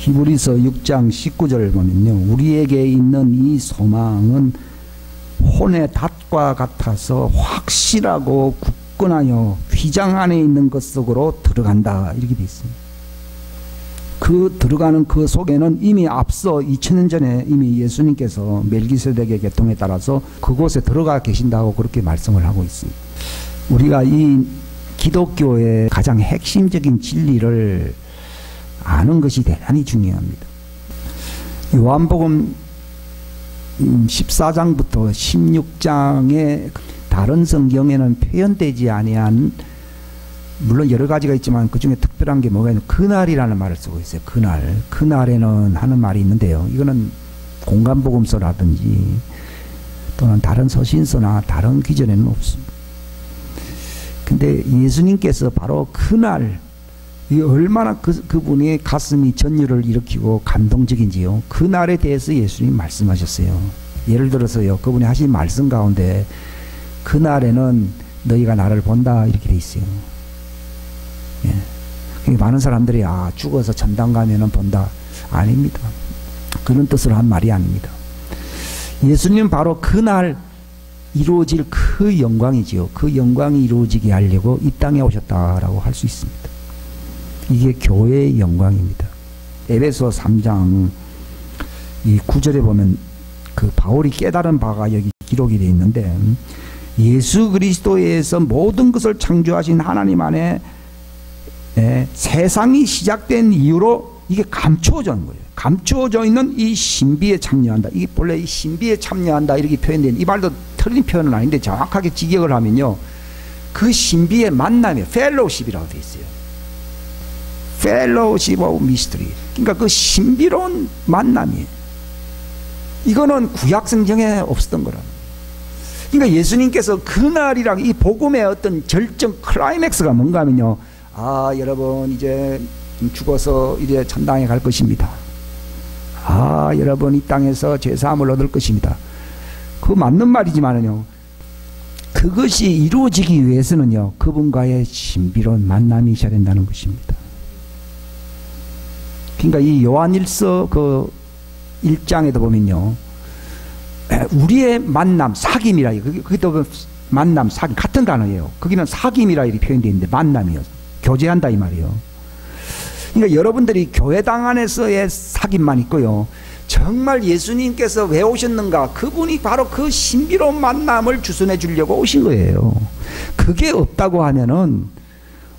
히브리서 6장 19절을 보면요, 우리에게 있는 이 소망은 혼의 닷과 같아서 확실하고 굳건하여 휘장 안에 있는 것 속으로 들어간다, 이렇게 되어 있습니다. 그 들어가는 그 속에는 이미 앞서 2000년 전에 이미 예수님께서 멜기세덱의 계통에 따라서 그곳에 들어가 계신다고 그렇게 말씀을 하고 있습니다. 우리가 이 기독교의 가장 핵심적인 진리를 아는 것이 대단히 중요합니다. 요한복음 14장부터 16장의 다른 성경에는 표현되지 아니한, 물론 여러 가지가 있지만 그 중에 특별한 게 뭐가 있냐면 그날이라는 말을 쓰고 있어요. 그날. 그날에는 하는 말이 있는데요. 이거는 공간복음서라든지 또는 다른 서신서나 다른 기전에는 없습니다. 근데 예수님께서 바로 그날, 이 얼마나 그분의 가슴이 전율을 일으키고 감동적인지요. 그날에 대해서 예수님이 말씀하셨어요. 예를 들어서요, 그분이 하신 말씀 가운데 그날에는 너희가 나를 본다, 이렇게 돼 있어요. 예. 많은 사람들이 죽어서 천당 가면은 본다. 아닙니다. 그런 뜻으로 한 말이 아닙니다. 예수님은 바로 그날 이루어질 그 영광이지요. 그 영광이 이루어지게 하려고 이 땅에 오셨다라고 할 수 있습니다. 이게 교회의 영광입니다. 에베소 3장 이 9절에 보면 그 바울이 깨달은 바가 여기 기록이 되어 있는데, 예수 그리스도에서 모든 것을 창조하신 하나님 안에 세상이 시작된 이후로 이게 감추어져 있는 거예요. 감추어져 있는 이 신비에 참여한다. 이게 본래 이 신비에 참여한다, 이렇게 표현된, 이 말도 틀린 표현은 아닌데 정확하게 직역을 하면요, 그 신비의 만남이 펠로우십이라고 되어 있어요. 펠로우십 오브 미스터리. 그러니까 그 신비로운 만남이에요. 이거는 구약 성경에 없었던 거랍니다. 그러니까 예수님께서 그날이랑 이 복음의 어떤 절정 클라이맥스가 뭔가 하면요, 여러분 이제 죽어서 이제 천당에 갈 것입니다. 여러분 이 땅에서 죄사함을 얻을 것입니다. 그거 맞는 말이지만은요, 그것이 이루어지기 위해서는요, 그분과의 신비로운 만남이 있어야 된다는 것입니다. 그러니까 이 요한일서 그 1장에도 보면요, 우리의 만남, 사귐이라, 거기도 만남, 사귐 같은 단어예요. 거기는 사귐이라 이렇게 표현되어 있는데 만남이요, 교제한다 이 말이에요. 그러니까 여러분들이 교회당 안에서의 사귐만 있고요, 정말 예수님께서 왜 오셨는가, 그분이 바로 그 신비로운 만남을 주선해 주려고 오신 거예요. 그게 없다고 하면은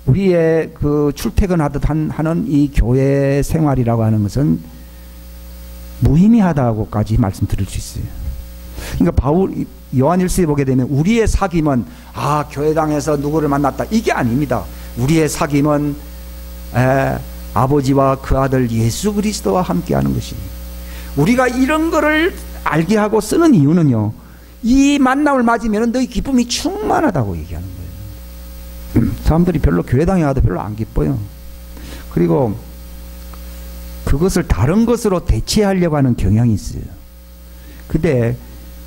우리의 그 출퇴근하듯 하는 이 교회 생활이라고 하는 것은 무의미하다고까지 말씀드릴 수 있어요. 그러니까 요한일서에 보게 되면 우리의 사귐은 교회당에서 누구를 만났다, 이게 아닙니다. 우리의 사귐은 아버지와 그 아들 예수 그리스도와 함께하는 것입니다. 우리가 이런 거를 알게 하고 쓰는 이유는요, 이 만남을 맞으면 너희 기쁨이 충만하다고 얘기하는 거예요. 사람들이 별로 교회당에 가도 별로 안 기뻐요. 그리고 그것을 다른 것으로 대체하려고 하는 경향이 있어요. 근데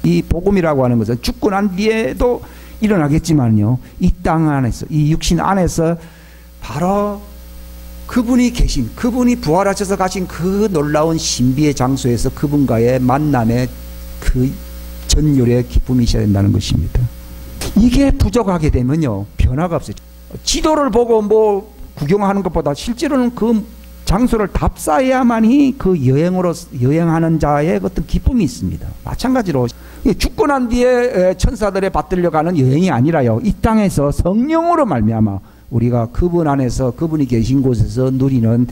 이 복음이라고 하는 것은 죽고 난 뒤에도 일어나겠지만요, 이 땅 안에서, 이 육신 안에서 바로 그분이 계신, 그분이 부활하셔서 가신 그 놀라운 신비의 장소에서 그분과의 만남의 그 전율의 기쁨이 있어야 된다는 것입니다. 이게 부족하게 되면요, 변화가 없어요. 지도를 보고 뭐 구경하는 것보다 실제로는 그 장소를 답사해야만이 그 여행하는 자의 어떤 기쁨이 있습니다. 마찬가지로 죽고 난 뒤에 천사들의 받들려 가는 여행이 아니라요, 이 땅에서 성령으로 말미암아 우리가 그분 안에서, 그분이 계신 곳에서 누리는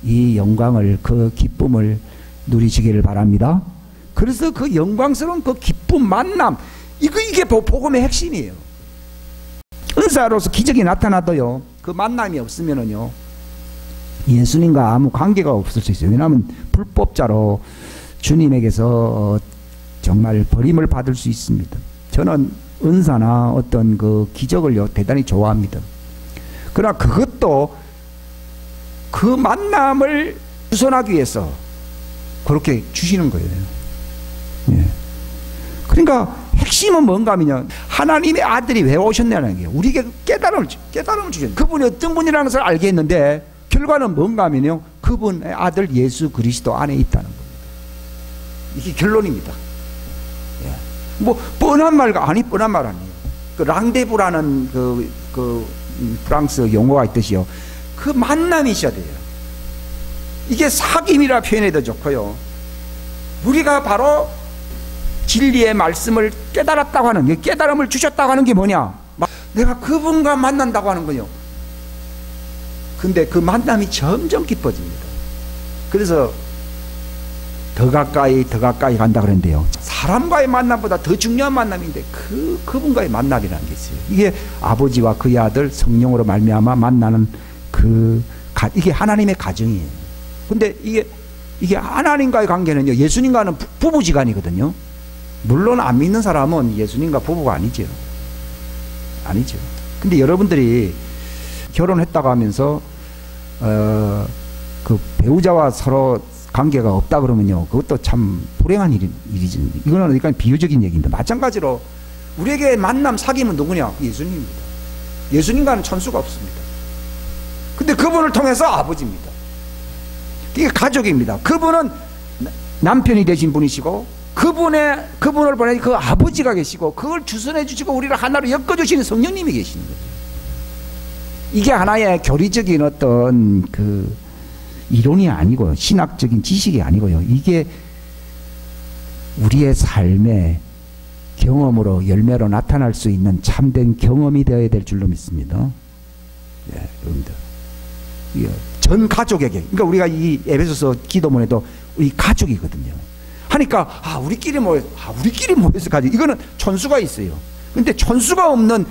이 영광을, 그 기쁨을 누리시기를 바랍니다. 그래서 그 영광스러운 그 기쁨, 만남, 이게 복음의 핵심이에요. 은사로서 기적이 나타나도요, 그 만남이 없으면은요, 예수님과 아무 관계가 없을 수 있어요. 왜냐하면 불법자로 주님에게서 정말 버림을 받을 수 있습니다. 저는 은사나 어떤 그 기적을요, 대단히 좋아합니다. 그러나 그것도 그 만남을 주선하기 위해서 그렇게 주시는 거예요. 예. 그러니까 핵심은 뭔가 하면 하나님의 아들이 왜 오셨냐는 게 우리에게 깨달음을 주셨어요. 그분이 어떤 분이라는 것을 알게 했는데 결과는 뭔가 하면요, 그분의 아들 예수 그리스도 안에 있다는 겁니다. 이게 결론입니다. 예. 뭐 뻔한 말가 아니 뻔한 말 아니에요. 그 랑데부라는 프랑스 용어가 있듯이요. 그 만남이 있어야 돼요. 이게 사귐이라 표현해도 좋고요. 우리가 바로 진리의 말씀을 깨달았다고 하는, 깨달음을 주셨다고 하는 게 뭐냐? 내가 그분과 만난다고 하는 거예요. 근데 그 만남이 점점 깊어집니다. 그래서 더 가까이 간다 그랬는데요. 사람과의 만남보다 더 중요한 만남인데 그분과의 만남이라는 게 있어요. 이게 아버지와 그의 아들 성령으로 말미암아 만나는 이게 하나님의 가정이에요. 근데 이게 하나님과의 관계는요, 예수님과는 부부지간이거든요. 물론 안 믿는 사람은 예수님과 부부가 아니죠. 근데 여러분들이 결혼했다고 하면서 그 배우자와 서로 관계가 없다 그러면요, 그것도 참 불행한 일이죠. 이거는 그러니까 비유적인 얘기입니다. 마찬가지로 우리에게 만남 사귐은 누구냐? 예수님입니다. 예수님과는 천수가 없습니다. 근데 그분을 통해서 아버지입니다. 이게 가족입니다. 그분은 남편이 되신 분이시고 그분을 보내신 그 아버지가 계시고 그걸 주선해 주시고 우리를 하나로 엮어주시는 성령님이 계시는 거죠. 이게 하나의 교리적인 어떤 이론이 아니고요, 신학적인 지식이 아니고요, 이게 우리의 삶의 경험으로 열매로 나타날 수 있는 참된 경험이 되어야 될 줄로 믿습니다. 예, 여러분들. 전 가족에게, 그러니까 우리가 이 에베소서 기도문에도 우리 가족이거든요. 하니까 우리끼리 모여서 가족, 이거는 천수가 있어요. 근데 천수가 없는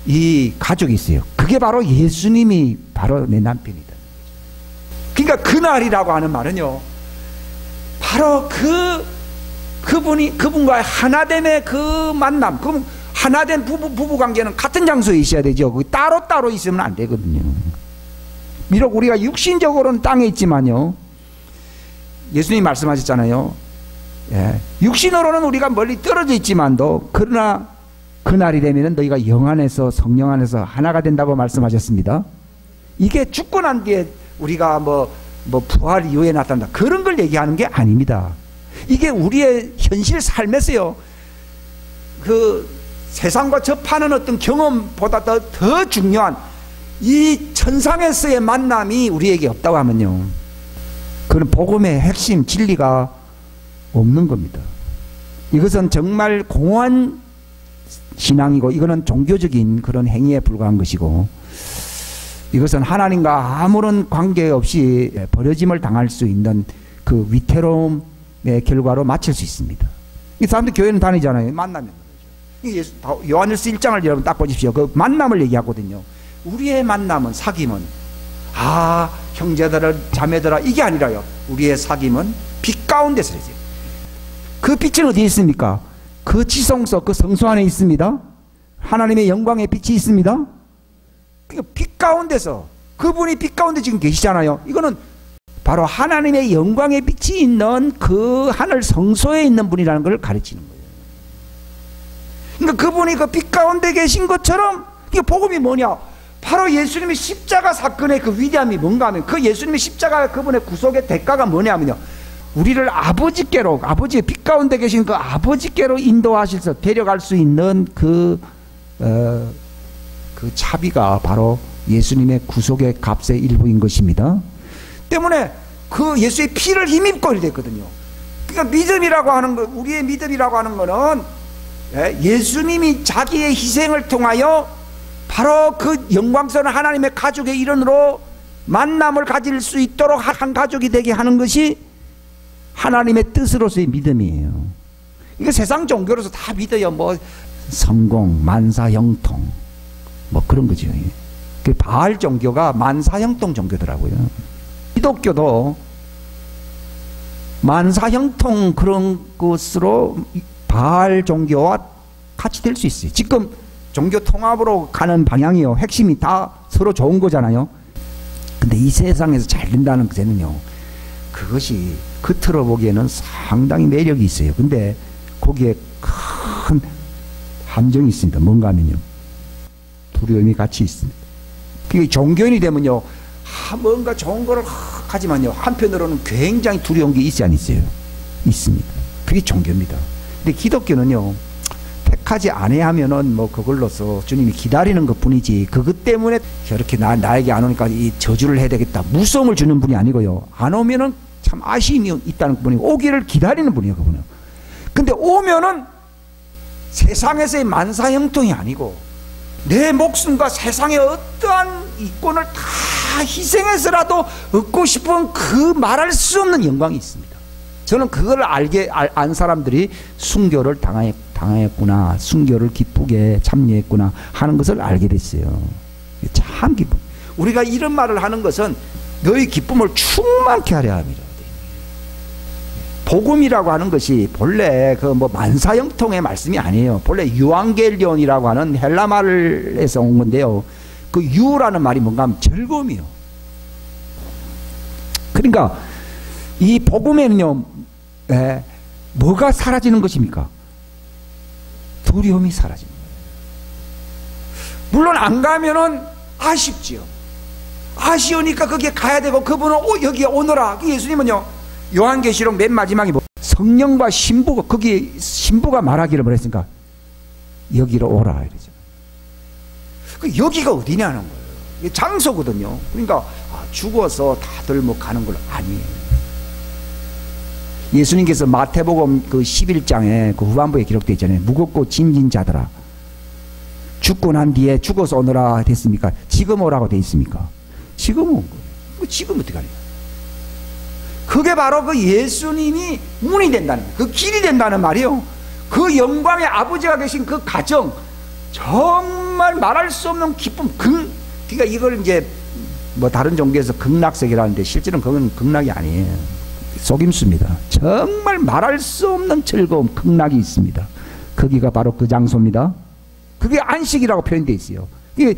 이 가족이 있어요. 그게 바로 예수님이 바로 내 남편이다. 그러니까 그날이라고 하는 말은요, 바로 그분과의 하나됨의 그 만남, 그 하나된 부부 관계는 같은 장소에 있어야 되죠. 따로 있으면 안 되거든요. 비록 우리가 육신적으로는 땅에 있지만요, 예수님이 말씀하셨잖아요. 예, 육신으로는 우리가 멀리 떨어져 있지만도 그러나 그날이 되면 너희가 영 안에서 성령 안에서 하나가 된다고 말씀하셨습니다. 이게 죽고 난 뒤에 우리가 뭐 부활 이후에 나타난다, 그런 걸 얘기하는 게 아닙니다. 이게 우리의 현실 삶에서요, 그 세상과 접하는 어떤 경험보다 더 중요한 이 천상에서의 만남이 우리에게 없다고 하면요, 그건 복음의 핵심 진리가 없는 겁니다. 이것은 정말 공허한 신앙이고, 이거는 종교적인 그런 행위에 불과한 것이고, 이것은 하나님과 아무런 관계없이 버려짐을 당할 수 있는 그 위태로움의 결과로 마칠 수 있습니다. 이 사람들 교회는 다니잖아요. 만나면. 요한일서 1장을 여러분 딱 보십시오. 그 만남을 얘기하거든요. 우리의 만남은, 사귐은 형제들아 자매들아 이게 아니라요, 우리의 사귐은 빛 가운데서 되죠. 그 빛은 어디에 있습니까? 그 지성소, 그 성소 안에 있습니다. 하나님의 영광의 빛이 있습니다. 그러니까 빛 가운데서, 그분이 빛 가운데 지금 계시잖아요. 이거는 바로 하나님의 영광의 빛이 있는 그 하늘 성소에 있는 분이라는 걸 가르치는 거예요. 그러니까 그분이 그 빛 가운데 계신 것처럼, 이게 복음이 뭐냐? 바로 예수님의 십자가 사건의 그 위대함이 뭔가 하면, 그 예수님의 십자가, 그분의 구속의 대가가 뭐냐면요, 우리를 아버지께로, 아버지의 빛 가운데 계신 그 아버지께로 인도하셔서 데려갈 수 있는 그 차비가 바로 예수님의 구속의 값의 일부인 것입니다. 때문에 그 예수의 피를 힘입고 이렇게 됐거든요. 그러니까 믿음이라고 하는 거, 우리의 믿음이라고 하는 거는 예수님이 자기의 희생을 통하여 바로 그 영광스러운 하나님의 가족의 일원으로 만남을 가질 수 있도록 한 가족이 되게 하는 것이 하나님의 뜻으로서의 믿음이에요. 이거 세상 종교로서 다 믿어요. 뭐 성공, 만사형통, 뭐 그런 거죠. 그 바알 종교가 만사형통 종교더라고요. 기독교도 만사형통 그런 것으로 바알 종교와 같이 될 수 있어요. 지금 종교 통합으로 가는 방향이요, 핵심이 다 서로 좋은 거잖아요. 근데 이 세상에서 잘 된다는 것에는요, 그것이 겉으로 보기에는 상당히 매력이 있어요. 근데 거기에 큰 함정이 있습니다. 뭔가 하면요, 두려움이 같이 있습니다. 그게 종교인이 되면요, 뭔가 좋은 거를 하지만요, 한편으로는 굉장히 두려운 게 있지 않으세요? 있습니다. 그게 종교입니다. 근데 기독교는요, 택하지 아니하면은 뭐 그걸로서 주님이 기다리는 것 뿐이지, 그것 때문에 저렇게 나에게 안 오니까 이 저주를 해야 되겠다, 무서움을 주는 분이 아니고요. 안 오면은 참 아쉬움이 있다는 분이고, 오기를 기다리는 분이에요, 그분은. 근데 오면은 세상에서의 만사형통이 아니고, 내 목숨과 세상의 어떠한 이권을 다 희생해서라도 얻고 싶은 그 말할 수 없는 영광이 있습니다. 저는 그걸 안 사람들이 순교를 당했구나, 순교를 기쁘게 참여했구나 하는 것을 알게 됐어요. 참 기쁨. 우리가 이런 말을 하는 것은 너희 기쁨을 충만케 하려 합니다. 복음이라고 하는 것이 본래 그 뭐 만사형통의 말씀이 아니에요. 본래 유앙겔리온이라고 하는 헬라 말에서 온 건데요. 그 유라는 말이 뭔가 하면 즐거움이요. 그러니까 이 복음에는요, 뭐가 사라지는 것입니까? 두려움이 사라지는 거예요. 물론 안 가면은 아쉽지요. 아쉬우니까 거기에 가야 되고, 그분은 여기에 오너라. 예수님은요, 요한계시록 맨 마지막에 뭐 성령과 신부가, 거기 신부가 말하기를 뭐랬습니까? 여기로 오라 이러죠. 그 여기가 어디냐는 거예요. 이게 장소거든요. 그러니까 죽어서 다들 뭐 가는 걸 아니에요. 예수님께서 마태복음 그 11장에 그 후반부에 기록되어 있잖아요. 무겁고 짐진 자들아, 죽고 난 뒤에 죽어서 오너라 됐습니까? 지금 오라고 되어 있습니까? 지금 온 거예요. 지금 어떻게 하냐? 그게 바로 그 예수님이 문이 된다는 거예요. 그 길이 된다는 말이에요. 그 영광의 아버지가 계신 그 가정, 정말 말할 수 없는 기쁨. 그러니까 이걸 이제 뭐 다른 종교에서 극락세계라는데, 실제로는 그건 극락이 아니에요. 속임수입니다. 정말 말할 수 없는 즐거움, 극락이 있습니다. 거기가 바로 그 장소입니다. 그게 안식이라고 표현되어 있어요. 이게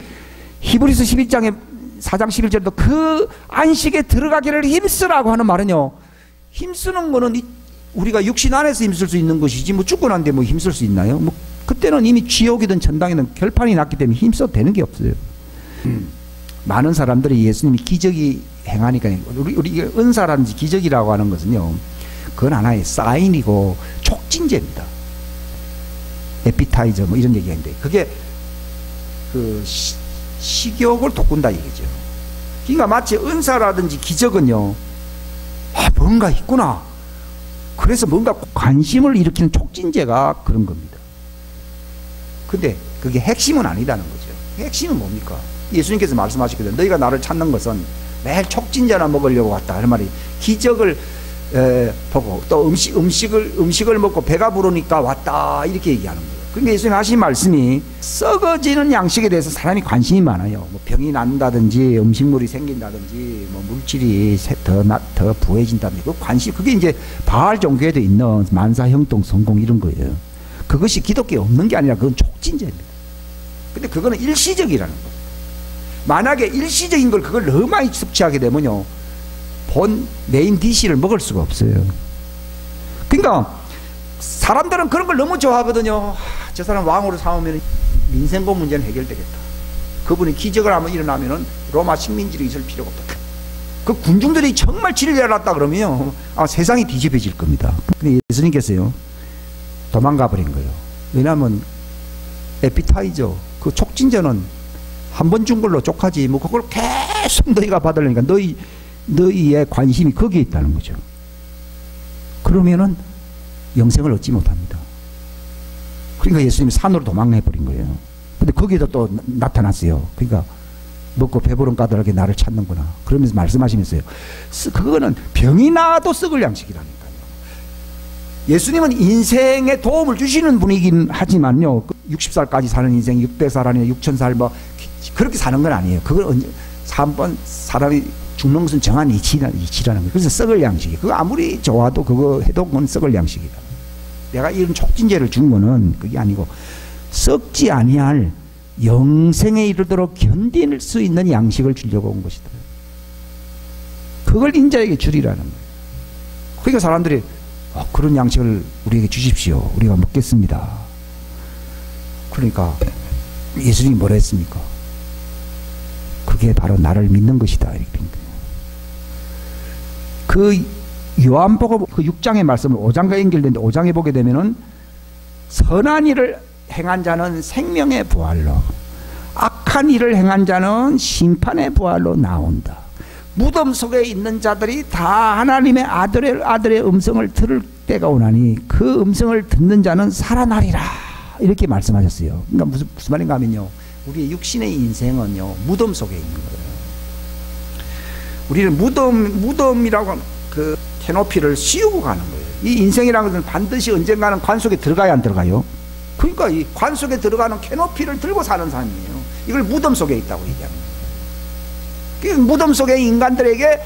히브리서 11장에 4장 11절도 그 안식에 들어가기를 힘쓰라고 하는 말은요, 힘쓰는 거는 우리가 육신 안에서 힘쓸 수 있는 것이지, 뭐 죽고 난 뒤에 뭐 힘쓸 수 있나요? 뭐 그때는 이미 지옥이든 천당이든 결판이 났기 때문에 힘써도 되는 게 없어요. 많은 사람들이 예수님이 기적이 행하니까, 우리 은사라든지 기적이라고 하는 것은요, 그건 하나의 사인이고 촉진제입니다. 에피타이저 뭐 이런 얘기가 있는데, 그게 그 식욕을 돋군다 얘기죠. 그러니까 마치 은사라든지 기적은요, 뭔가 있구나, 그래서 뭔가 관심을 일으키는 촉진제가 그런 겁니다. 근데 그게 핵심은 아니다는 거죠. 핵심은 뭡니까? 예수님께서 말씀하셨거든요. 너희가 나를 찾는 것은 매일 촉진제나 먹으려고 왔다. 그 말이 기적을 보고 또 음식을 먹고 배가 부르니까 왔다, 이렇게 얘기하는 거예요. 그러니까 예수님 하신 말씀이 썩어지는 양식에 대해서 사람이 관심이 많아요. 뭐 병이 난다든지 음식물이 생긴다든지 뭐 물질이 더 부해진다든지, 그 관심, 그게 이제 바알 종교에도 있는 만사형통 성공 이런 거예요. 그것이 기독교에 없는 게 아니라 그건 촉진제입니다. 근데 그거는 일시적이라는 거예요. 만약에 일시적인 걸 그걸 너무 많이 섭취하게 되면요, 본 메인 디시를 먹을 수가 없어요. 그러니까 사람들은 그런 걸 너무 좋아하거든요. 저 사람 왕으로 삼으면 민생고 문제는 해결되겠다. 그분이 기적을 한번 일어나면은 로마 식민지로 있을 필요가 없다. 그 군중들이 정말 진리를 알았다 그러면요, 세상이 뒤집어질 겁니다. 근데 예수님께서요, 도망가 버린 거예요. 왜냐하면 에피타이저, 그 촉진제는 한 번 준 걸로 족하지, 뭐 그걸 계속 너희가 받으려니까 너희의 관심이 거기에 있다는 거죠. 그러면은 영생을 얻지 못합니다. 그러니까 예수님이 산으로 도망해버린 거예요. 근데 거기에도 또 나타났어요. 그러니까 먹고 배부른 까닭에 나를 찾는구나, 그러면서 말씀하시면서요, 그거는 병이 나도 썩을 양식이라니까요. 예수님은 인생에 도움을 주시는 분이긴 하지만요, 60살까지 사는 인생, 600살 아니면 6000살 뭐 그렇게 사는 건 아니에요. 그걸 한번 사람이 죽는 것은 정한 이치라는 거예요. 그래서 썩을 양식이, 그거 아무리 좋아도 그거 해도 그건 썩을 양식이다. 내가 이런 촉진제를 준 거는 그게 아니고 썩지 아니할 영생에 이르도록 견딜 수 있는 양식을 주려고 온 것이다. 그걸 인자에게 주리라는 거예요. 그러니까 사람들이 그런 양식을 우리에게 주십시오, 우리가 먹겠습니다. 그러니까 예수님이 뭐라 했습니까? 그게 바로 나를 믿는 것이다, 이렇게 된 거예요. 그 요한복음 그 6장의 말씀을 5장과 연결되는데 5장에 보게 되면은 선한 일을 행한 자는 생명의 부활로, 악한 일을 행한 자는 심판의 부활로 나온다. 무덤 속에 있는 자들이 다 하나님의 아들의 음성을 들을 때가 오나니 그 음성을 듣는 자는 살아나리라, 이렇게 말씀하셨어요. 그러니까 무슨 말인가 하면요, 우리의 육신의 인생은요 무덤 속에 있는 거예요. 우리는 무덤이라고 그 캐노피를 씌우고 가는 거예요. 이 인생이라는 것은 반드시 언젠가는 관 속에 들어가야 안 들어가요? 그러니까 이 관 속에 들어가는 캐노피를 들고 사는 사람이에요. 이걸 무덤 속에 있다고 얘기하는 거예요. 무덤 속의 인간들에게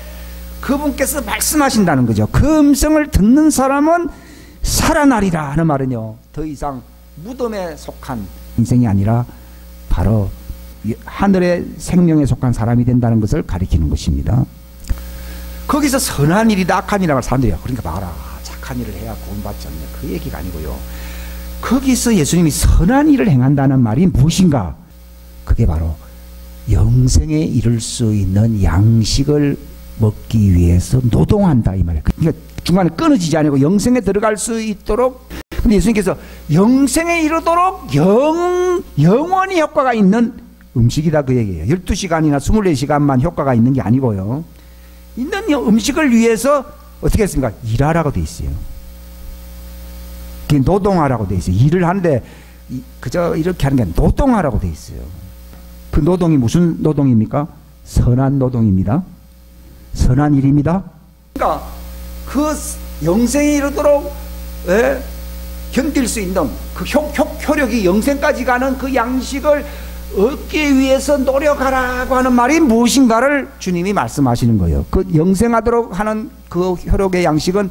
그분께서 말씀하신다는 거죠. 그 음성을 듣는 사람은 살아나리라 하는 말은요, 더 이상 무덤에 속한 인생이 아니라 바로 하늘의 생명에 속한 사람이 된다는 것을 가리키는 것입니다. 거기서 선한 일이다 악한 일이라고 사람들이, 그러니까 봐라, 착한 일을 해야 구원받지 않냐, 그 얘기가 아니고요. 거기서 예수님이 선한 일을 행한다는 말이 무엇인가? 그게 바로 영생에 이를 수 있는 양식을 먹기 위해서 노동한다, 이 말이에요. 그러니까 중간에 끊어지지 않고 영생에 들어갈 수 있도록. 근데 예수님께서 영생에 이르도록 영원히 효과가 있는 음식이다, 그 얘기예요. 12시간이나 24시간만 효과가 있는 게 아니고요, 있는 음식을 위해서 어떻게 했습니까? 일하라고 돼 있어요. 노동하라고 돼 있어요. 일을 하는데 그저 이렇게 하는 게 아니라 노동하라고 돼 있어요. 그 노동이 무슨 노동입니까? 선한 노동입니다. 선한 일입니다. 그러니까 그 영생에 이르도록 견딜 수 있는 그 효력이 영생까지 가는 그 양식을 얻기 위해서 노력하라고 하는 말이 무엇인가를 주님이 말씀하시는 거예요. 그 영생하도록 하는 그 효력의 양식은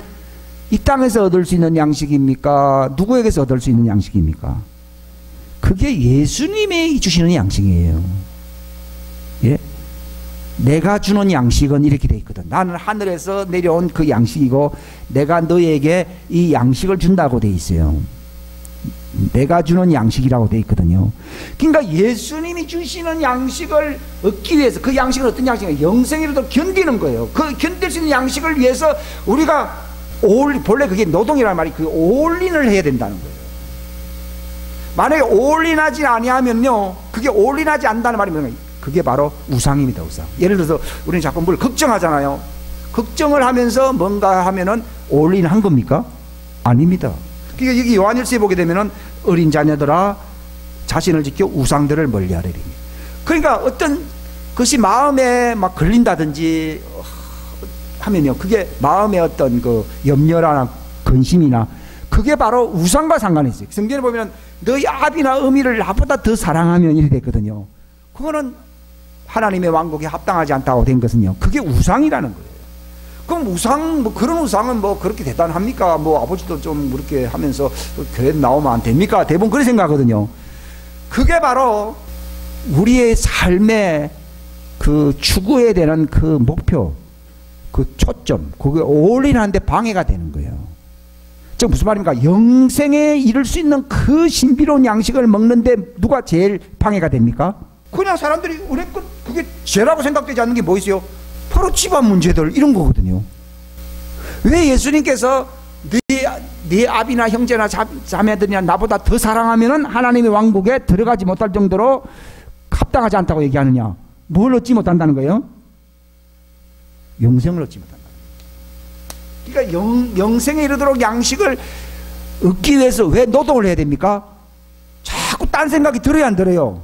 이 땅에서 얻을 수 있는 양식입니까? 누구에게서 얻을 수 있는 양식입니까? 그게 예수님이 주시는 양식이에요. 예? 내가 주는 양식은 이렇게 돼 있거든. 나는 하늘에서 내려온 그 양식이고 내가 너에게 이 양식을 준다고 돼 있어요. 내가 주는 양식이라고 돼 있거든요. 그러니까 예수님이 주시는 양식을 얻기 위해서, 그 양식은 어떤 양식이에요? 영생이라도 견디는 거예요. 그 견딜 수 있는 양식을 위해서 우리가 본래 그게 노동이라는 말이 그 올인을 해야 된다는 거예요. 만약에 올인하지 아니하면요, 그게 올인하지 않는다는 말이 뭐냐? 그게 바로 우상입니다, 우상. 예를 들어서 우리는 자꾸 뭘 걱정하잖아요. 걱정을 하면서 뭔가 하면은 올인한 겁니까? 아닙니다. 그러니까 여기 요한일서에 보게 되면은 어린 자녀들아 자신을 지켜 우상들을 멀리하리니. 그러니까 어떤 것이 마음에 막 걸린다든지 하면요, 그게 마음의 어떤 그 염려나 근심이나 그게 바로 우상과 상관이 있어요. 성경에 보면 너희 아비나 어미를 나보다 더 사랑하면 이렇게 됐거든요. 그거는 하나님의 왕국에 합당하지 않다고 된 것은요, 그게 우상이라는 거예요. 그럼 우상, 뭐 그런 우상은 뭐 그렇게 대단합니까? 뭐 아버지도 좀 그렇게 하면서 교회 나오면 안 됩니까? 대부분 그렇게 생각하거든요. 그게 바로 우리의 삶의 그 추구해야 되는 그 목표, 그 초점, 그게 올인하는데 방해가 되는 거예요. 즉 무슨 말입니까? 영생에 이를 수 있는 그 신비로운 양식을 먹는데 누가 제일 방해가 됩니까? 그냥 사람들이 그게 죄라고 생각되지 않는 게 뭐 있어요? 바로 집안 문제들 이런 거거든요. 왜 예수님께서 네 아비나 형제나 자매들이나 나보다 더 사랑하면은 하나님의 왕국에 들어가지 못할 정도로 합당하지 않다고 얘기하느냐? 뭘 얻지 못한다는 거예요? 영생을 얻지 못한다. 그러니까 영생에 이르도록 양식을 얻기 위해서 왜 노동을 해야 됩니까? 자꾸 딴 생각이 들어야 안 들어요?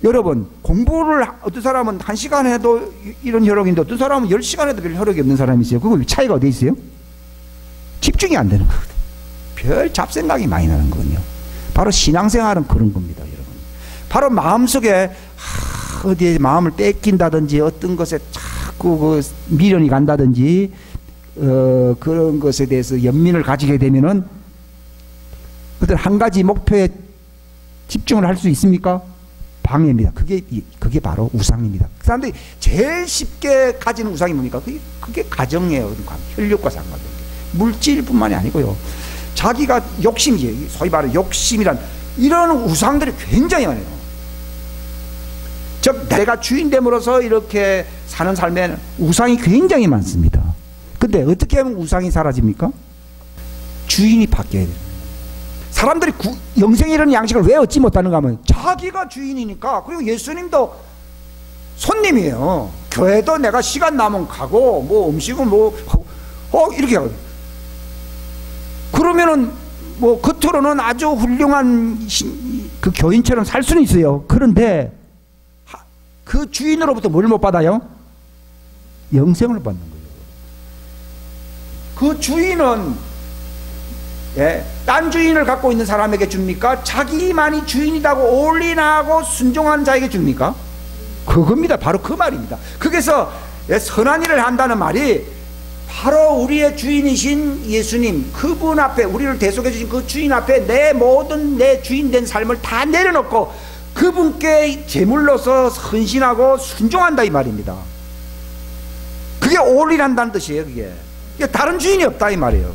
여러분, 공부를 어떤 사람은 1시간 해도 이런 혈육인데 어떤 사람은 10시간 해도 별 혈육이 없는 사람이 있어요. 그거 차이가 어디 있어요? 집중이 안 되는 거거든요. 별 잡생각이 많이 나는 거거든요. 바로 신앙생활은 그런 겁니다, 여러분. 바로 마음속에 어디에 마음을 뺏긴다든지 어떤 것에 자꾸 그 미련이 간다든지 그런 것에 대해서 연민을 가지게 되면은 어떤 한 가지 목표에 집중을 할 수 있습니까? 방해입니다. 그게 바로 우상입니다. 그 사람들이 제일 쉽게 가지는 우상이 뭡니까? 그게 가정이에요. 혈육과 상관된 게. 물질뿐만이 아니고요. 자기가 욕심이에요. 소위 말하는 욕심이란 이런 우상들이 굉장히 많아요. 즉 내가 주인 됨으로써 이렇게 사는 삶에 우상이 굉장히 많습니다. 근데 어떻게 하면 우상이 사라집니까? 주인이 바뀌어야 돼요. 사람들이 영생이라는 양식을 왜 얻지 못하는가 하면 자기가 주인이니까. 그리고 예수님도 손님이에요. 교회도 내가 시간 나면 가고 뭐 음식은 뭐 이렇게 하고. 그러면은 뭐 겉으로는 아주 훌륭한 그 교인처럼 살 수는 있어요. 그런데 그 주인으로부터 뭘 못 받아요? 영생을 받는 거예요. 그 주인은 딴 주인을 갖고 있는 사람에게 줍니까? 자기만이 주인이라고 올인하고 순종한 자에게 줍니까? 그겁니다. 바로 그 말입니다. 거기서 선한 일을 한다는 말이 바로 우리의 주인이신 예수님, 그분 앞에 우리를 대속해 주신 그 주인 앞에 내 모든 내 주인된 삶을 다 내려놓고 그분께 제물로서 헌신하고 순종한다 이 말입니다. 그게 올인한다는 뜻이에요. 그게 다른 주인이 없다 이 말이에요.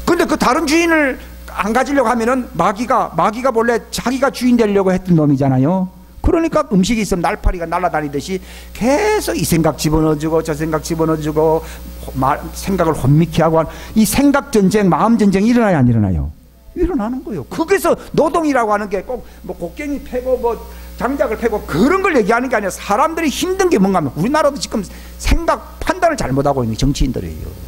근데 그 다른 주인을 안 가지려고 하면은 마귀가 본래 자기가 주인 되려고 했던 놈이잖아요. 그러니까 음식이 있으면 날파리가 날아다니듯이 계속 이 생각 집어넣어주고 저 생각 집어넣어주고 생각을 혼미케 하고 하는 이 생각 전쟁, 마음 전쟁이 일어나요, 안 일어나요? 일어나는 거예요. 거기서 노동이라고 하는 게 꼭 뭐 곡괭이 패고 뭐 장작을 패고 그런 걸 얘기하는 게 아니라 사람들이 힘든 게 뭔가 하면 우리나라도 지금 생각 판단을 잘못하고 있는 정치인들이에요.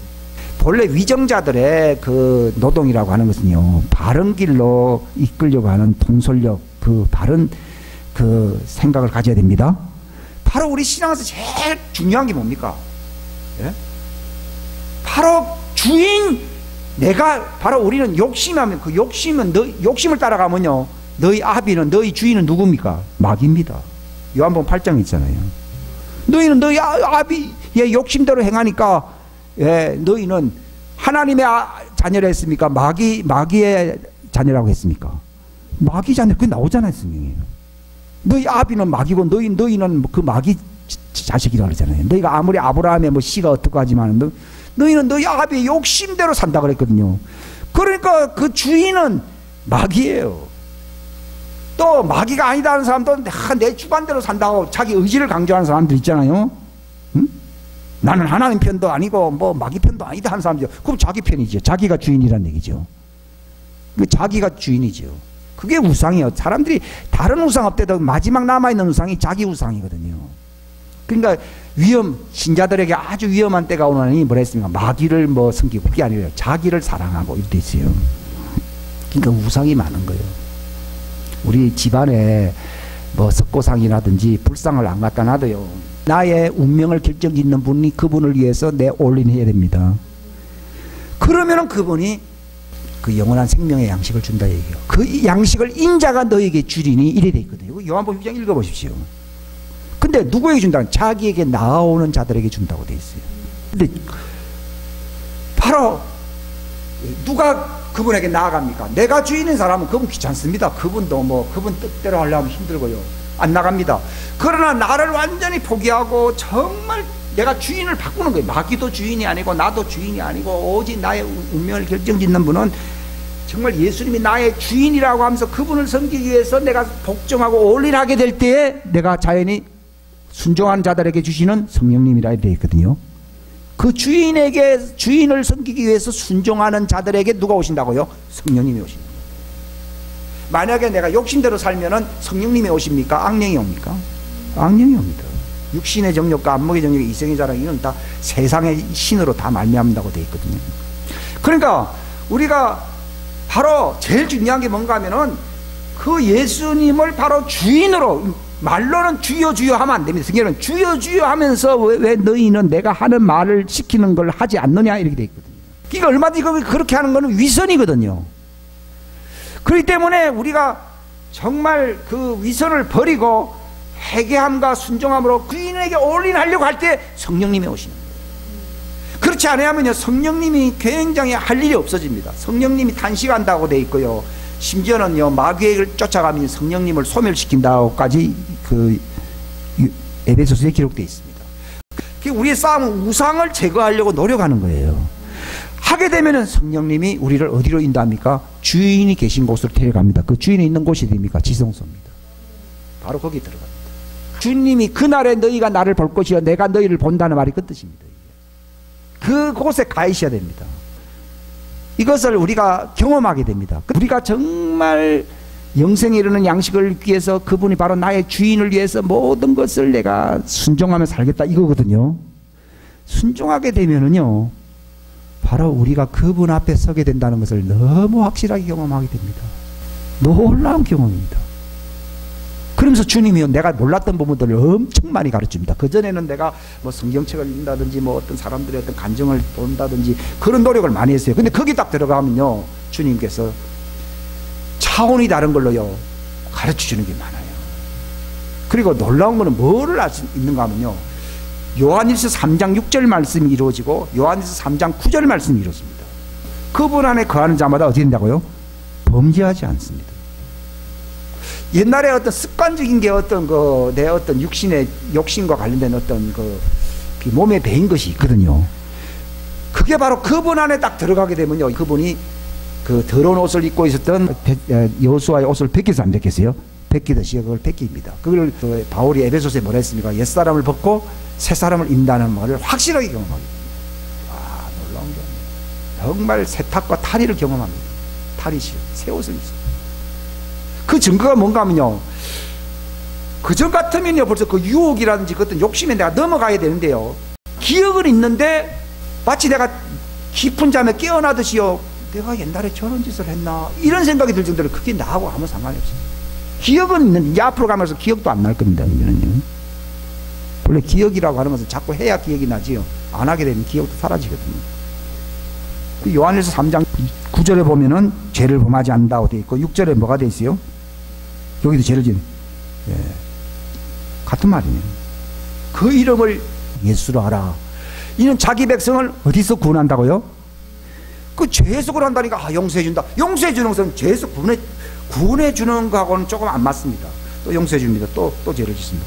본래 위정자들의 그 노동이라고 하는 것은요, 바른 길로 이끌려고 하는 통솔력, 그 바른 그 생각을 가져야 됩니다. 바로 우리 신앙에서 제일 중요한 게 뭡니까? 예? 바로 주인, 바로 우리는 욕심하면 그 욕심을 따라가면요, 너희 아비는, 너희 주인은 누굽니까? 마귀입니다. 요한복음 8장 있잖아요. 너희는 너희 아비의 욕심대로 행하니까 너희는 하나님의 자녀라 했습니까? 마귀의 자녀라고 했습니까? 마귀 자녀, 그게 나오잖아요, 성경에. 너희 아비는 마귀고 너희는 그 마귀 자식이라고 그러잖아요. 너희가 아무리 아브라함의 뭐 씨가 어떻고 하지만 너희는 너희 아비의 욕심대로 산다 그랬거든요. 그러니까 그 주인은 마귀예요. 또 마귀가 아니다 하는 사람도 내 주관대로 산다고 자기 의지를 강조하는 사람들 있잖아요. 응? 나는 하나님 편도 아니고 뭐 마귀 편도 아니다 하는 사람이죠. 그럼 자기 편이죠. 자기가 주인이란 얘기죠. 자기가 주인이죠. 그게 우상이에요. 사람들이 다른 우상 없대도 마지막 남아있는 우상이 자기 우상이거든요. 그러니까 신자들에게 아주 위험한 때가 오느니 뭐라 했습니까? 마귀를 뭐 섬기고, 그게 아니라 자기를 사랑하고 이렇게 있어요. 그러니까 우상이 많은 거예요. 우리 집안에 뭐 석고상이라든지 불상을 안 갖다 놔도요, 나의 운명을 결정짓는 분이 그분을 위해서 내 올인해야 됩니다. 그러면은 그분이 그 영원한 생명의 양식을 준다 얘기예요. 그 양식을 인자가 너에게 주리니 이래 돼 있거든요. 요한복음 6장 읽어보십시오. 근데 누구에게 준다? 자기에게 나아오는 자들에게 준다고 돼 있어요. 근데 바로 누가 그분에게 나아갑니까? 내가 주인인 사람은 그분 귀찮습니다. 그분도 뭐 그분 뜻대로 하려면 힘들고요, 안 나갑니다. 그러나 나를 완전히 포기하고 정말 내가 주인을 바꾸는 거예요. 마귀도 주인이 아니고 나도 주인이 아니고 오직 나의 운명을 결정짓는 분은 정말 예수님이 나의 주인이라고 하면서 그분을 섬기기 위해서 내가 복종하고 올인하게 될 때에 내가 자연히 순종한 자들에게 주시는 성령님이라 되어 있거든요. 그 주인을 섬기기 위해서 순종하는 자들에게 누가 오신다고요? 성령님이 오십니다. 만약에 내가 욕심대로 살면은 성령님이 오십니까? 악령이 옵니까? 악령이 옵니다. 육신의 정욕과 안목의 정욕, 이성의 자랑, 이건 다 세상의 신으로 다 말미암는다고 되어 있거든요. 그러니까 우리가 바로 제일 중요한 게 뭔가 하면은 그 예수님을 바로 주인으로, 말로는 주여 주여 하면 안 됩니다. 성경은 주여 주여 하면서 왜 너희는 내가 하는 말을 시키는 걸 하지 않느냐 이렇게 되어 있거든요. 그러니까 얼마든지 그렇게 하는 것은 위선이거든요. 그렇기 때문에 우리가 정말 그 위선을 버리고 회개함과 순종함으로 주인에게 올인하려고 할 때 성령님이 오시는 거예요. 그렇지 않으면요, 성령님이 굉장히 할 일이 없어집니다. 성령님이 단식한다고 돼 있고요, 심지어는요 마귀를 쫓아가면 성령님을 소멸시킨다고까지 그 에베소서에 기록되어 있습니다. 우리의 싸움은 우상을 제거하려고 노력하는 거예요. 하게 되면은 성령님이 우리를 어디로 인도합니까? 주인이 계신 곳으로 데려갑니다. 그 주인이 있는 곳이 됩니까? 지성소입니다. 바로 거기 들어갑니다. 주님이 그날에 너희가 나를 볼 것이요 내가 너희를 본다는 말이 그 뜻입니다. 그곳에 가 있어야 됩니다. 이것을 우리가 경험하게 됩니다. 우리가 정말 영생에 이르는 양식을 위해서 그분이 바로 나의 주인을 위해서 모든 것을 내가 순종하며 살겠다 이거거든요. 순종하게 되면은요, 바로 우리가 그분 앞에 서게 된다는 것을 너무 확실하게 경험하게 됩니다. 놀라운 경험입니다. 그러면서 주님이요, 내가 몰랐던 부분들을 엄청 많이 가르칩니다. 그전에는 내가 뭐 성경책을 읽는다든지 뭐 어떤 사람들의 어떤 간증을 본다든지 그런 노력을 많이 했어요. 근데 거기 딱 들어가면요, 주님께서 차원이 다른 걸로요 가르쳐 주는 게 많아요. 그리고 놀라운 거는 뭐를 알 수 있는가 하면요, 요한일서 3장 6절 말씀이 이루어지고 요한일서 3장 9절 말씀이 이루어집니다. 그분 안에 거하는 자마다 어떻게 된다고요? 범죄하지 않습니다. 옛날에 어떤 습관적인 게 어떤 내 어떤 육신의 욕심과 관련된 어떤 그 몸에 배인 것이 있거든요. 그게 바로 그분 안에 딱 들어가게 되면요, 그분이 그 더러운 옷을 입고 있었던 여호수아의 옷을 벗겨서 안 벗겼어요? 벗기듯이 그걸 벗깁니다. 그걸 바울이 에베소서에 뭐라 했습니까? 옛사람을 벗고 새사람을 입는다는 말을 확실하게 경험합니다. 아, 놀라운 경험. 정말 세탁과 탈의를 경험합니다. 탈의실, 새 옷을 입습니다. 그 증거가 뭔가 하면요, 그전 같으면요 벌써 그 유혹이라든지 그 어떤 욕심에 내가 넘어가야 되는데요, 기억은 있는데 마치 내가 깊은 잠에 깨어나듯이요, 내가 옛날에 저런 짓을 했나 이런 생각이 들 정도로 그게 나하고 아무 상관이 없어요. 기억은 있는데 이제 앞으로 가면서 기억도 안 날 겁니다. 이거는요. 원래 기억이라고 하는 것은 자꾸 해야 기억이 나지요, 안 하게 되면 기억도 사라지거든요. 그 요한일서 3장 9절에 보면은 죄를 범하지 않는다고 되어 있고 6절에 뭐가 되어 있어요? 여기도 죄를 지는, 예, 같은 말이네요. 그 이름을 예수로 하라. 이는 자기 백성을 어디서 구원한다고요? 그 죄에서 구원한다니까. 아, 용서해준다. 용서해주는 것은 죄에서 구원해주는 거하고는 조금 안 맞습니다. 또 용서해줍니다. 또 죄를 짓습니다.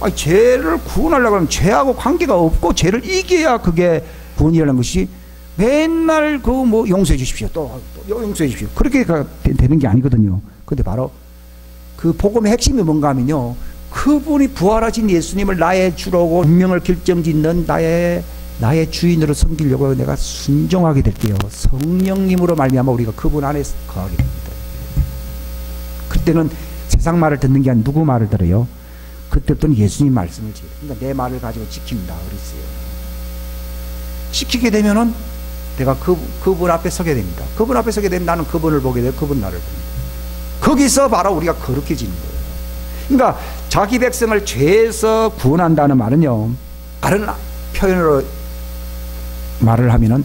아니, 죄를 구원하려고 하면 죄하고 관계가 없고 죄를 이겨야 그게 구원이라는 것이, 맨날 그 뭐 용서해 주십시오, 또 용서해 주십시오, 그렇게 되는 게 아니거든요. 근데 바로 그 복음의 핵심이 뭔가 하면요, 그분이 부활하신 예수님을 나의 주로고 운명을 결정짓는 나의 주인으로 섬기려고 내가 순종하게 될게요. 성령님으로 말미암아 우리가 그분 안에 거하게 됩니다. 그때는 세상 말을 듣는 게 아니라 누구 말을 들어요? 그때부터는 예수님 말씀을 지켜요. 그러니까 내 말을 가지고 지킨다 그랬어요. 지키게 되면은 내가 그분 앞에 서게 됩니다. 그분 앞에 서게 되면 나는 그분을 보게 되고 그분 나를 봅니다. 거기서 바로 우리가 거룩해지는 거예요. 그러니까 자기 백성을 죄에서 구원한다는 말은요, 다른 표현으로 말을 하면은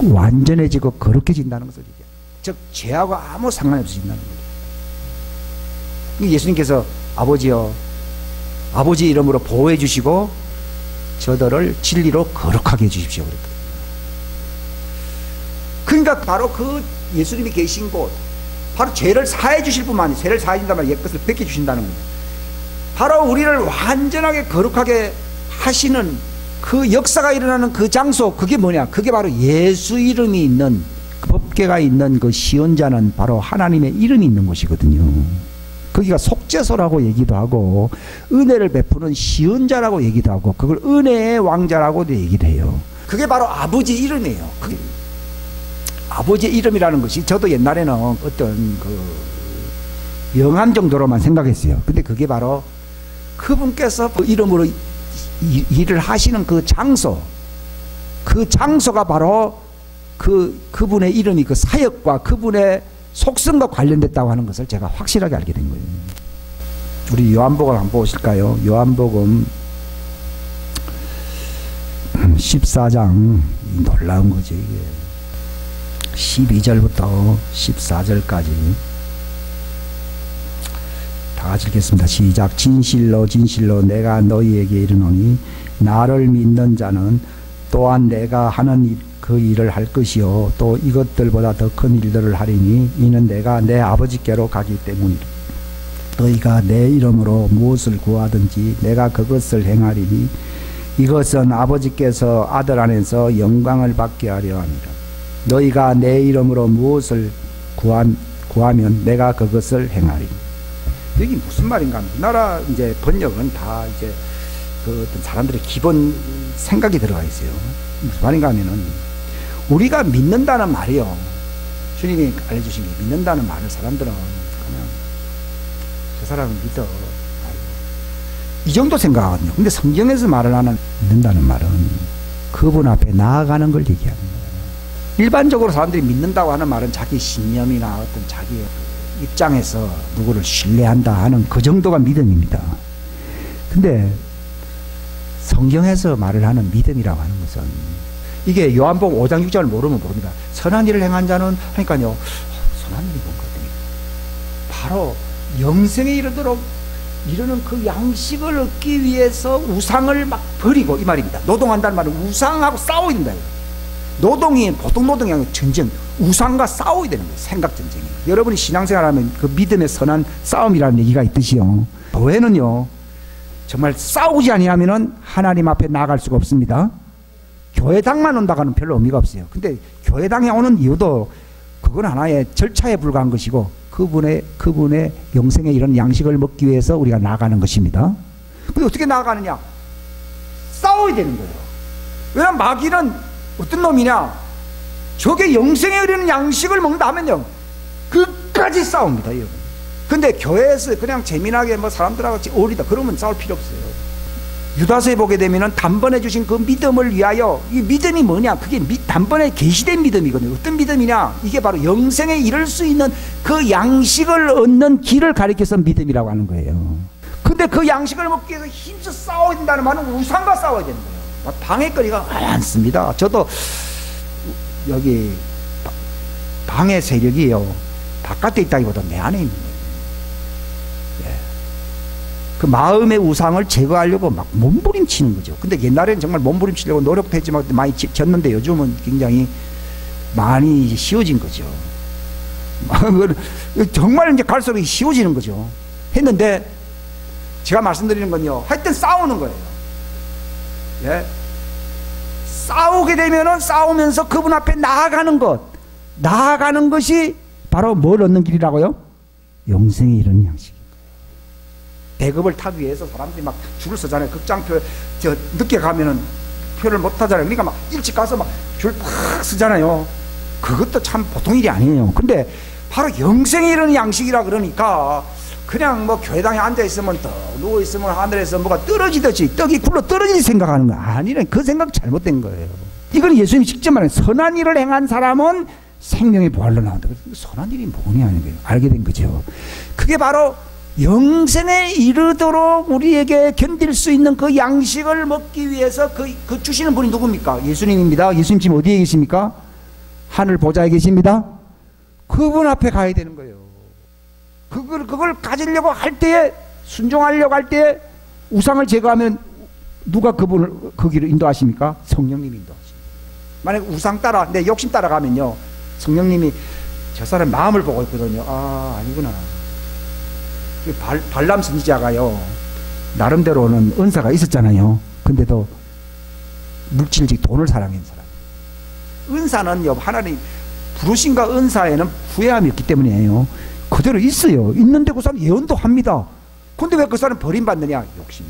완전해지고 거룩해진다는 것을 얘기해요. 즉 죄하고 아무 상관이 없어진다는 거예요. 예수님께서 아버지여, 아버지 이름으로 보호해 주시고 저들을 진리로 거룩하게 해 주십시오 그랬거든요. 그러니까 바로 그 예수님이 계신 곳, 바로 죄를 사해 주실 뿐만 아니라, 죄를 사해 준다면 옛것을 벗겨 주신다는 겁니다. 바로 우리를 완전하게 거룩하게 하시는 그 역사가 일어나는 그 장소, 그게 뭐냐? 그게 바로 예수 이름이 있는, 그 법궤가 있는 그 시온자는 바로 하나님의 이름이 있는 곳이거든요. 거기가 속죄소라고 얘기도 하고 은혜를 베푸는 시온자라고 얘기도 하고 그걸 은혜의 왕자라고도 얘기도 해요. 그게 바로 아버지 이름이에요. 그게 아버지의 이름이라는 것이, 저도 옛날에는 어떤 그 명함 정도로만 생각했어요. 근데 그게 바로 그분께서 그 이름으로 일을 하시는 그 장소, 그 장소가 바로 그분의 이름이 그 사역과 그분의 속성과 관련됐다고 하는 것을 제가 확실하게 알게 된 거예요. 우리 요한복음 한번 보실까요? 요한복음 14장, 놀라운 거죠 이게. 12절부터 14절까지 다 같이 읽겠습니다. 시작. 진실로 진실로 내가 너희에게 이르노니 나를 믿는 자는 또한 내가 하는 그 일을 할 것이요 또 이것들보다 더 큰 일들을 하리니 이는 내가 내 아버지께로 가기 때문이라. 너희가 내 이름으로 무엇을 구하든지 내가 그것을 행하리니 이것은 아버지께서 아들 안에서 영광을 받게 하려 함이라. 너희가 내 이름으로 무엇을 구하면 내가 그것을 행하리니. 여기 무슨 말인가? 우리나라 이제 번역은 다 이제 그 어떤 사람들의 기본 생각이 들어가 있어요. 무슨 말인가 하면은 우리가 믿는다는 말이요. 주님이 알려주신 게 믿는다는 말을 사람들은 그냥 저 사람은 믿어. 이 정도 생각하거든요. 근데 성경에서 말을 하는 믿는다는 말은 그분 앞에 나아가는 걸 얘기하는 거예요. 일반적으로 사람들이 믿는다고 하는 말은 자기 신념이나 어떤 자기의 입장에서 누구를 신뢰한다 하는 그 정도가 믿음입니다. 근데 성경에서 말을 하는 믿음이라고 하는 것은 이게 요한복음 5장 6장을 모르면 모릅니다. 선한 일을 행한 자는 하니까요. 선한 일이 뭔가 바로 영생에 이르도록 이르는 그 양식을 얻기 위해서 우상을 막 버리고 이 말입니다. 노동한다는 말은 우상하고 싸워야 된다. 노동이 보통 노동이 아니라 전쟁, 우상과 싸워야 되는 거예요. 생각 전쟁이에요. 여러분이 신앙생활하면 그 믿음의 선한 싸움이라는 얘기가 있듯이요. 교회는요 정말 싸우지 아니하면은 하나님 앞에 나아갈 수가 없습니다. 교회당만 온다고는 별로 의미가 없어요. 근데 교회당에 오는 이유도 그건 하나의 절차에 불과한 것이고 그분의 영생에 이런 양식을 먹기 위해서 우리가 나아가는 것입니다. 근데 어떻게 나아가느냐? 싸워야 되는 거예요. 왜냐하면 마귀는 어떤 놈이냐? 저게 영생에 이르는 양식을 먹는다 하면요 끝까지 싸웁니다. 여러분. 근데 교회에서 그냥 재미나게 뭐 사람들하고 같이 어울리다 그러면 싸울 필요 없어요. 유다서에 보게 되면은 단번에 주신 그 믿음을 위하여, 이 믿음이 뭐냐? 그게 단번에 계시된 믿음이거든요. 어떤 믿음이냐? 이게 바로 영생에 이를 수 있는 그 양식을 얻는 길을 가리켜서 믿음이라고 하는 거예요. 근데 그 양식을 먹기 위해서 힘써 싸워야 된다는 말은 우상과 싸워야 되는 거예요. 방해거리가 많습니다. 저도 여기 방해 세력이요 바깥에 있다기보다 내 안에 있는 거예요. 그 마음의 우상을 제거하려고 막 몸부림치는 거죠. 근데 옛날에는 정말 몸부림치려고 노력도 했지만 많이 졌는데 요즘은 굉장히 많이 쉬워진 거죠. 정말 이제 갈수록 쉬워지는 거죠. 했는데 제가 말씀드리는 건요, 하여튼 싸우는 거예요. 예? 싸우게 되면은 싸우면서 그분 앞에 나아가는 것이 바로 뭘 얻는 길이라고요? 영생에 이르는 양식. 배급을 타기 위해서 사람들이 막 줄을 서잖아요. 극장표 늦게 가면은 표를 못 타잖아요. 그러니까 막 일찍 가서 막 줄 팍 서잖아요. 그것도 참 보통 일이 아니에요. 근데 바로 영생에 이르는 양식이라 그러니까 그냥 뭐 교회당에 앉아 있으면 떡 누워 있으면 하늘에서 뭐가 떨어지듯이 떡이 굴러 떨어지듯이 생각하는 거 아니라 그 생각 잘못된 거예요. 이건 예수님이 직접 말하는 선한 일을 행한 사람은 생명의 부활로 나온다. 선한 일이 뭐냐는 걸 알게 된 거죠. 그게 바로 영생에 이르도록 우리에게 견딜 수 있는 그 양식을 먹기 위해서 그 주시는 분이 누굽니까? 예수님입니다. 예수님 지금 어디에 계십니까? 하늘 보좌에 계십니다. 그분 앞에 가야 되는 거예요. 그걸 가지려고 할 때에, 순종하려고 할 때에 우상을 제거하면 누가 그분을 그 길을 인도하십니까? 성령님이 인도하십니다. 만약 우상 따라 내 욕심 따라가면요 성령님이 저 사람 마음을 보고 있거든요. 아 아니구나. 발람 선지자가요 나름대로는 은사가 있었잖아요. 근데도 물질적 돈을 사랑한 사람. 은사는요 하나님 부르심과 은사에는 후회함이 없기 때문이에요. 그대로 있어요. 있는데 그 사람 예언도 합니다. 근데 왜 그 사람 버림받느냐? 욕심.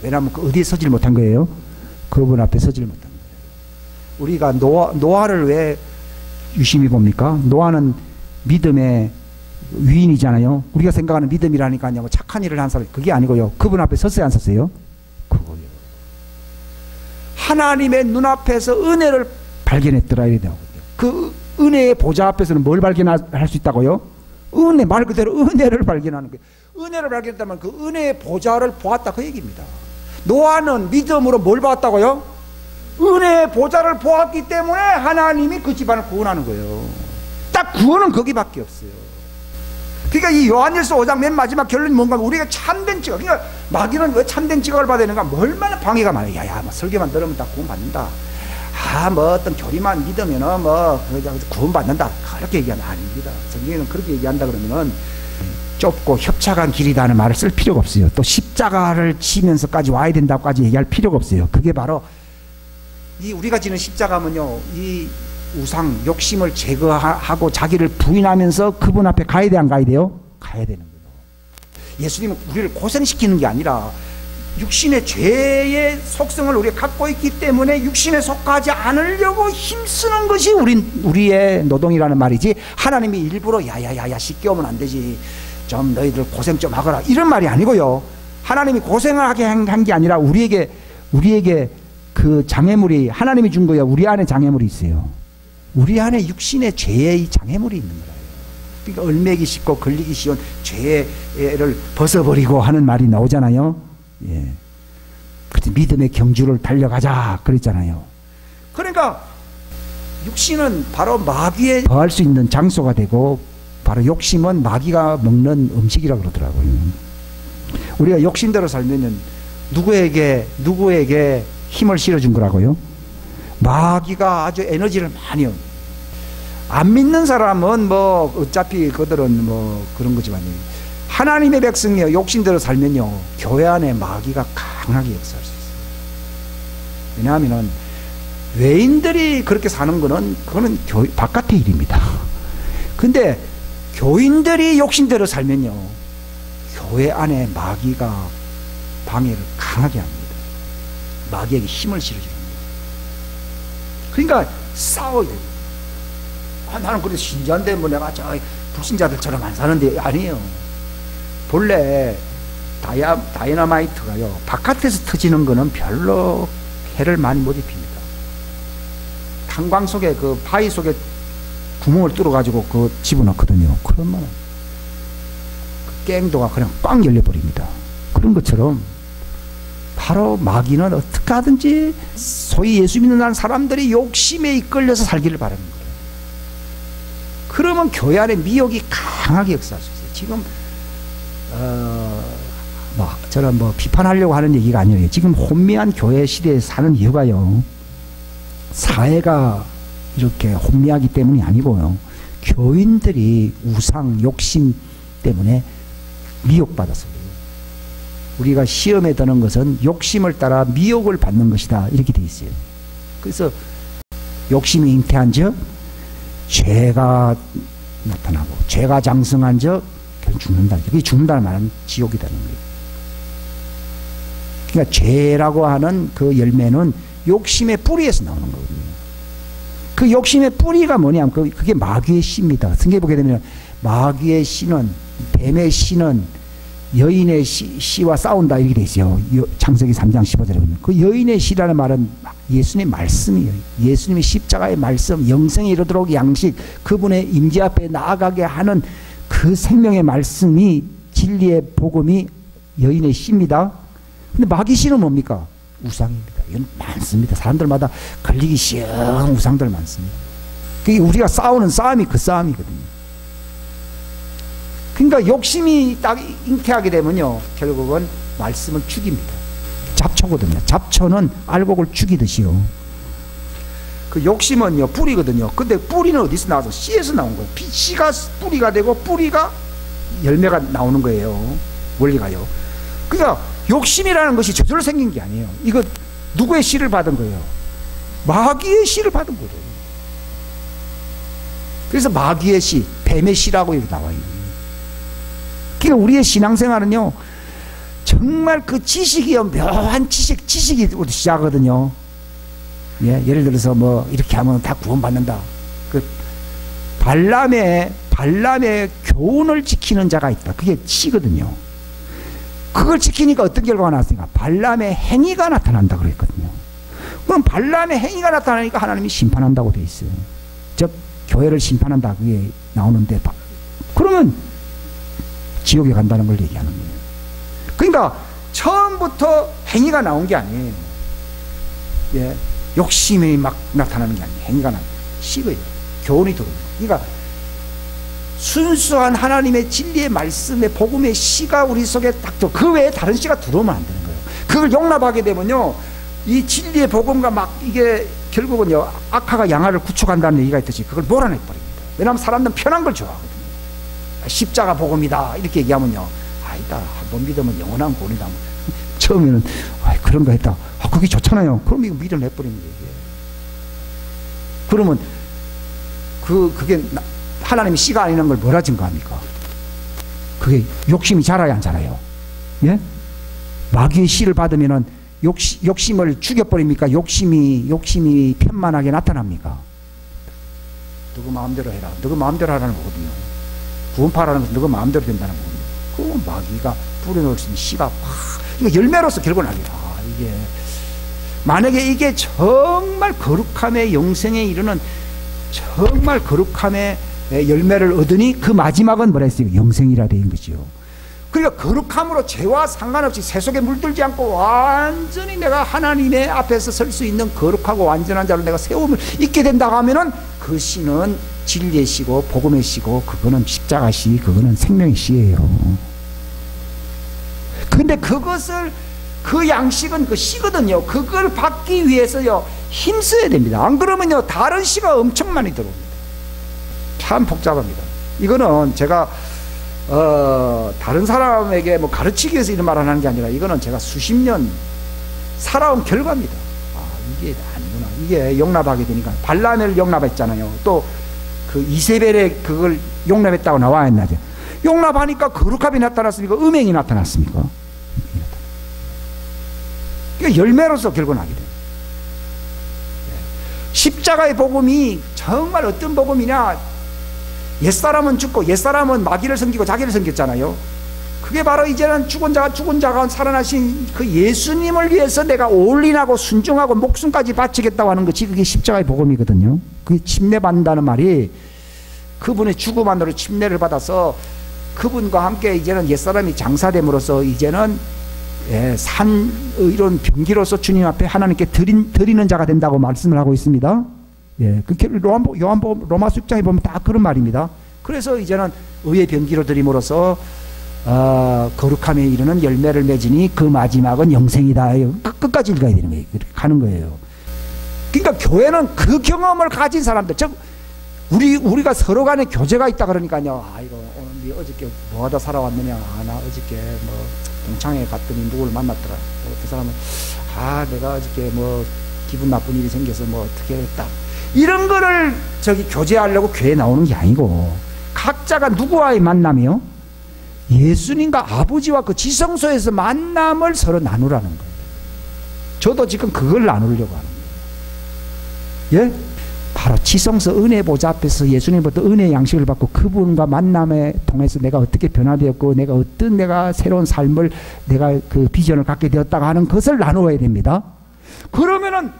왜냐하면 그 어디에 서질 못한 거예요? 그분 앞에 서질 못한 거예요. 우리가 노아를 왜 유심히 봅니까? 노아는 믿음의 위인이잖아요. 우리가 생각하는 믿음이라니까요 착한 일을 한 사람, 그게 아니고요 그분 앞에 섰어요 안 섰어요? 그거요. 하나님의 눈앞에서 은혜를 발견했더라 이래야 되거든요. 그 은혜의 보좌 앞에서는 뭘 발견할 수 있다고요? 은혜, 말 그대로 은혜를 발견하는 거예요. 은혜를 발견했다면 그 은혜의 보좌를 보았다 그 얘기입니다. 노아는 믿음으로 뭘 보았다고요? 은혜의 보좌를 보았기 때문에 하나님이 그 집안을 구원하는 거예요. 딱 구원은 거기밖에 없어요. 그러니까 이 요한일서 5장 맨 마지막 결론이 뭔가 하면 우리가 참된 지각, 그러니까 마귀는 왜 참된 지각을 받아야 되는가? 얼마나 방해가 많아요. 야야 뭐 설교만 들으면 다 구원받는다. 뭐 어떤 교리만 믿으면은 뭐 구원받는다. 그렇게 얘기하면 아닙니다. 성경에는 그렇게 얘기한다 그러면은 좁고 협착한 길이라는 말을 쓸 필요가 없어요. 또 십자가를 치면서까지 와야 된다고까지 얘기할 필요가 없어요. 그게 바로 이 우리가 지는 십자가면요 이 우상, 욕심을 제거하고 자기를 부인하면서 그분 앞에 가야 돼 안 가야 돼요? 가야 되는 거예요. 예수님은 우리를 고생시키는 게 아니라 육신의 죄의 속성을 우리가 갖고 있기 때문에 육신에 속하지 않으려고 힘쓰는 것이 우리의 노동이라는 말이지, 하나님이 일부러 야야야야 쉽게 오면 안 되지, 좀 너희들 고생 좀 하거라, 이런 말이 아니고요. 하나님이 고생을 하게 한 게 아니라 우리에게 그 장애물이 하나님이 준 거예요. 우리 안에 장애물이 있어요. 우리 안에 육신의 죄의 장애물이 있는 거예요. 그러니까 얼매기 쉽고 걸리기 쉬운 죄를 벗어버리고 하는 말이 나오잖아요. 예. 그때 믿음의 경주를 달려가자 그랬잖아요. 그러니까 육신은 바로 마귀에 거할 수 있는 장소가 되고, 바로 욕심은 마귀가 먹는 음식이라고 그러더라고요. 우리가 욕심대로 살면은 누구에게 힘을 실어준 거라고요? 마귀가 아주 에너지를 많이 옵니다. 안 믿는 사람은 뭐 어차피 그들은 뭐 그런 거지만, 하나님의 백성이요 욕심대로 살면요 교회 안에 마귀가 강하게 역사할 수 있어요. 왜냐하면 외인들이 그렇게 사는 거는 그거는 바깥의 일입니다. 근데 교인들이 욕심대로 살면요 교회 안에 마귀가 방해를 강하게 합니다. 마귀에게 힘을 실어주는 거예요. 그러니까 싸워야 돼요. 나는 그래도 신자인데 뭐 내가 저 불신자들처럼 안 사는데, 아니에요. 본래 다이너마이트가요 바깥에서 터지는 거는 별로 해를 많이 못 입힙니다. 탄광 속에 그 바위 속에 구멍을 뚫어 가지고 그 집어넣거든요. 그러면 그 깽도가 그냥 꽉 열려버립니다. 그런 것처럼 바로 마귀는 어떻게 하든지 소위 예수 믿는 사람들이 욕심에 이끌려서 살기를 바라는 거예요. 그러면 교회 안에 미혹이 강하게 역사할 수 있어요. 지금 저는 비판하려고 하는 얘기가 아니에요. 지금 혼미한 교회 시대에 사는 이유가요, 사회가 이렇게 혼미하기 때문이 아니고요, 교인들이 우상, 욕심 때문에 미혹받아서 그래요. 우리가 시험에 드는 것은 욕심을 따라 미혹을 받는 것이다, 이렇게 돼 있어요. 그래서 욕심이 잉태한 적 죄가 나타나고, 죄가 장성한 적 죽는다. 그게 죽는다는 말은 지옥이라는 거예요. 그러니까 죄라고 하는 그 열매는 욕심의 뿌리에서 나오는 거거든요. 그 욕심의 뿌리가 뭐냐면 그게 마귀의 씨입니다. 성경에 보게 되면 마귀의 씨는, 뱀의 씨는 여인의 씨와 싸운다, 이렇게 돼 있어요. 창세기 3장 15절에 보면 그 여인의 씨라는 말은 예수님의 말씀이에요. 예수님의 십자가의 말씀, 영생에 이르도록 양식, 그분의 임재 앞에 나아가게 하는 그 생명의 말씀이, 진리의 복음이 여인의 씨입니다. 근데 마귀 씨는 뭡니까? 우상입니다. 이건 많습니다. 사람들마다 걸리기 쉬운 우상들 많습니다. 그게 우리가 싸우는 싸움이 그 싸움이거든요. 그러니까 욕심이 딱 잉태하게 되면요 결국은 말씀을 죽입니다. 잡초거든요. 잡초는 알곡을 죽이듯이요. 그 욕심은요 뿌리거든요. 근데 뿌리는 어디서 나와서? 씨에서 나온 거예요. 씨가 뿌리가 되고 뿌리가 열매가 나오는 거예요. 원리가요. 그러니까 욕심이라는 것이 저절로 생긴 게 아니에요. 이거 누구의 씨를 받은 거예요? 마귀의 씨를 받은 거예요. 그래서 마귀의 씨, 뱀의 씨라고 이렇게 나와요. 그러니까 우리의 신앙생활은요 정말 그 지식이요 묘한 지식이 시작하거든요. 예, 예를 들어서 뭐 이렇게 하면 다 구원받는다. 그 발람의 교훈을 지키는 자가 있다. 그게 씨거든요. 그걸 지키니까 어떤 결과가 나왔습니까? 발람의 행위가 나타난다 그랬거든요. 그럼 발람의 행위가 나타나니까 하나님이 심판한다고 돼 있어요. 즉 교회를 심판한다, 그게 나오는데, 그러면 지옥에 간다는 걸 얘기하는 거예요. 그러니까 처음부터 행위가 나온 게 아니에요. 예, 욕심이 막 나타나는 게 아니에요. 행위가 씨거예요. 교훈이 들어옵니다. 그러니까 순수한 하나님의 진리의 말씀의 복음의 씨가 우리 속에 딱 들어, 그 외에 다른 씨가 들어오면 안 되는 거예요. 그걸 용납하게 되면요 이 진리의 복음과 막 이게 결국은요 악화가 양화를 구축한다는 얘기가 있듯이 그걸 몰아내버립니다. 왜냐하면 사람들은 편한 걸 좋아하거든요. 십자가 복음이다 이렇게 얘기하면요, 아니다, 한 번 믿으면 영원한 구원이다. 처음에는 그런 거 했다, 그게 좋잖아요. 그럼 이거 밀어내버리는 얘기예요. 그러면 그게 하나님이 씨가 아니라는 걸 뭐라 증거합니까? 그게 욕심이 자라야 안 자라요? 예? 마귀의 씨를 받으면은 욕심을 죽여버립니까? 욕심이 편만하게 나타납니까? 너그 마음대로 해라. 너그 마음대로 하라는 거거든요. 구원파라는 것은 너그 마음대로 된다는 거거든요. 그 마귀가 뿌려놓을 수 있는 씨가 확, 이거 열매로서 결국 나기다. 이게 만약에 이게 정말 거룩함의 영생에 이르는 정말 거룩함의 열매를 얻으니 그 마지막은 뭐라 했어요? 영생이라 되는 거죠. 그러니까 거룩함으로 죄와 상관없이 세속에 물들지 않고 완전히 내가 하나님의 앞에서 설 수 있는 거룩하고 완전한 자로 내가 세움을 입게 된다고 하면은 그 씨는 진리의 씨고 복음의 씨고 그거는 십자가 씨, 그거는 생명의 씨예요. 근데 그것을 그 양식은 그 씨거든요. 그걸 받기 위해서요 힘써야 됩니다. 안 그러면요 다른 씨가 엄청 많이 들어옵니다. 참 복잡합니다. 이거는 제가 다른 사람에게 뭐 가르치기 위해서 이런 말을 하는 게 아니라 이거는 제가 수십 년 살아온 결과입니다. 아, 이게 아니구나. 이게 용납하게 되니까 발람을 용납했잖아요. 또 그 이세벨의 그걸 용납했다고 나와 있나죠. 용납하니까 거룩함이 나타났습니까? 음행이 나타났습니까? 그러니까 열매로서 결국 나게 돼요. 십자가의 복음이 정말 어떤 복음이냐? 옛사람은 죽고 옛사람은 마귀를 섬기고 자기를 섬겼잖아요. 그게 바로 이제는 죽은 자가 살아나신 그 예수님을 위해서 내가 올인하고 순종하고 목숨까지 바치겠다고 하는 것이 그게 십자가의 복음이거든요. 그게 침례받는다는 말이 그분의 죽음만으로 침례를 받아서 그분과 함께 이제는 옛사람이 장사됨으로써 이제는 산 이런 병기로서 주님 앞에 하나님께 드리는 자가 된다고 말씀을 하고 있습니다. 예, 그 로마서 6장에 보면 다 그런 말입니다. 그래서 이제는 의의 병기로 드림으로써 거룩함에 이르는 열매를 맺으니 그 마지막은 영생이다. 끝까지 읽어야 되는 거예요. 그렇게 가는 거예요. 그러니까 교회는 그 경험을 가진 사람들, 즉 우리가 서로 간에 교제가 있다 그러니까요. 아, 이거 오늘 네 어저께 뭐하다 살아왔느냐. 아, 나 어저께 뭐 동창회 갔더니 누구를 만났더라. 그 사람은 내가 어저께 뭐 기분 나쁜 일이 생겨서 뭐 어떻게 했다. 이런 거를 교제하려고 교회에 나오는 게 아니고 각자가 누구와의 만남이요? 예수님과 아버지와 그 지성소에서 만남을 서로 나누라는 거예요. 저도 지금 그걸 나누려고 하는 거예요. 예? 바로 지성소 은혜 보좌 앞에서 예수님부터 은혜의 양식을 받고 그분과 만남에 통해서 내가 어떻게 변화되었고 내가 어떤 내가 새로운 삶을 내가 그 비전을 갖게 되었다고 하는 것을 나누어야 됩니다. 그러면은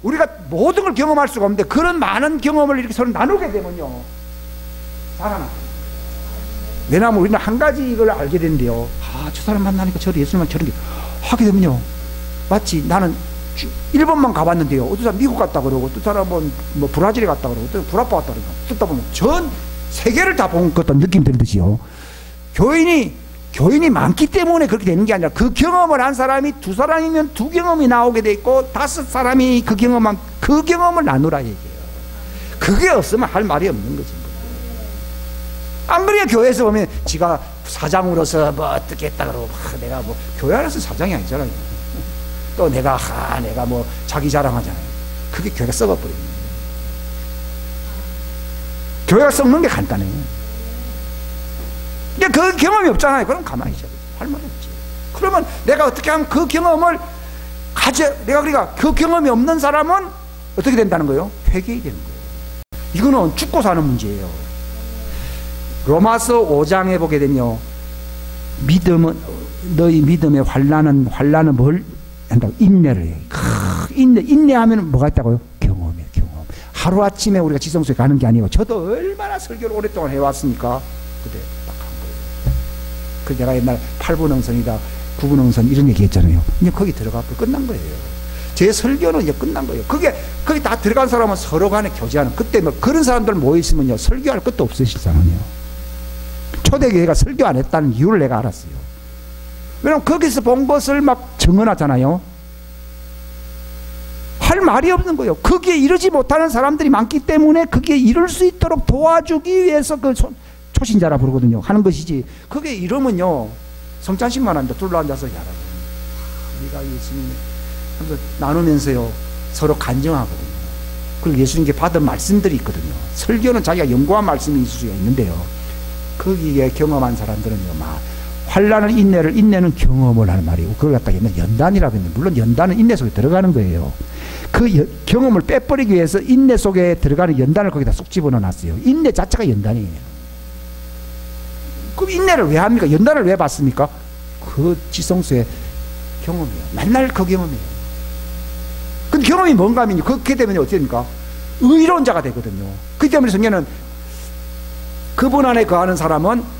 우리가 모든 걸 경험할 수가 없는데 그런 많은 경험을 이렇게 서로 나누게 되면요 살아나요. 왜냐하면 우리는 한 가지 이걸 알게 되는데요. 저 사람 만나니까 저도 예수님만 저런 게 하게 되면요. 마치 나는 일본만 가봤는데요. 어떤 사람 미국 갔다 그러고 어떤 사람은 뭐 브라질에 갔다 그러고 어떤 불아빠 갔다 그러고 듣다 보면 전 세계를 다 본 것 같은 느낌 들듯이요. 교인이 많기 때문에 그렇게 되는 게 아니라 그 경험을 한 사람이 두 사람이면 두 경험이 나오게 돼 있고 다섯 사람이 그 경험을 나누라 얘기해요. 그게 없으면 할 말이 없는 거지. 안 그래야 교회에서 보면 지가 사장으로서 뭐 어떻게 했다 그러고 내가 뭐 교회 안에서 사장이 아니잖아요. 또 내가 뭐 자기 자랑하잖아요. 그게 교회가 썩어버립니다. 교회가 썩는 게 간단해요. 그 경험이 없잖아요. 그럼 가만히 있어야 돼. 할 말이 없지. 그러면 내가 어떻게 하면 그 경험을 그러니까 그 경험이 없는 사람은 어떻게 된다는 거예요? 회개해야 되는 거예요. 이거는 죽고 사는 문제예요. 로마서 5장에 보게 되면 너희 믿음의 환난은 뭘 한다고? 인내를 해요. 인내하면 뭐가 있다고요? 경험이에요. 경험. 하루아침에 우리가 지성소에 가는 게 아니고 저도 얼마나 설교를 오랫동안 해왔습니까? 그때 딱 한 거예요. 그 내가 옛날 8분응선이다 9분응선 이런 얘기 했잖아요. 이제 거기 들어가고 끝난 거예요. 제 설교는 이제 끝난 거예요. 거기 다 들어간 사람은 서로 간에 교제하는, 그때 뭐 그런 사람들 모여있으면요 설교할 것도 없으실 사람이에요. 초대교회가 설교 안 했다는 이유를 내가 알았어요. 왜냐면 거기서 본 것을 막 증언하잖아요. 할 말이 없는 거예요. 거기에 이르지 못하는 사람들이 많기 때문에 거기에 이룰 수 있도록 도와주기 위해서 그 초신자라 부르거든요. 하는 것이지. 그게 이러면요 성찬식만 합니다. 둘러앉아서 야라. 우리가 예수님 하면서 나누면서요 서로 간증하거든요. 그리고 예수님께 받은 말씀들이 있거든요. 설교는 자기가 연구한 말씀이 있을 수가 있는데요. 거기에 경험한 사람들은요 막 환난은 인내를, 인내는 경험을 하는 말이고, 그걸 갖다가 연단이라고 했는데, 물론 연단은 인내 속에 들어가는 거예요. 그 경험을 빼버리기 위해서 인내 속에 들어가는 연단을 거기다 쏙 집어넣어놨어요. 인내 자체가 연단이에요. 그럼 인내를 왜 합니까? 연단을 왜 받습니까? 그 지성소의 경험이에요. 맨날 그 경험이에요. 근데 경험이 뭔가 하면요, 그렇게 되면 어떻게 됩니까? 의로운자가 되거든요. 그렇기 때문에 성경은 그분 안에 거하는 사람은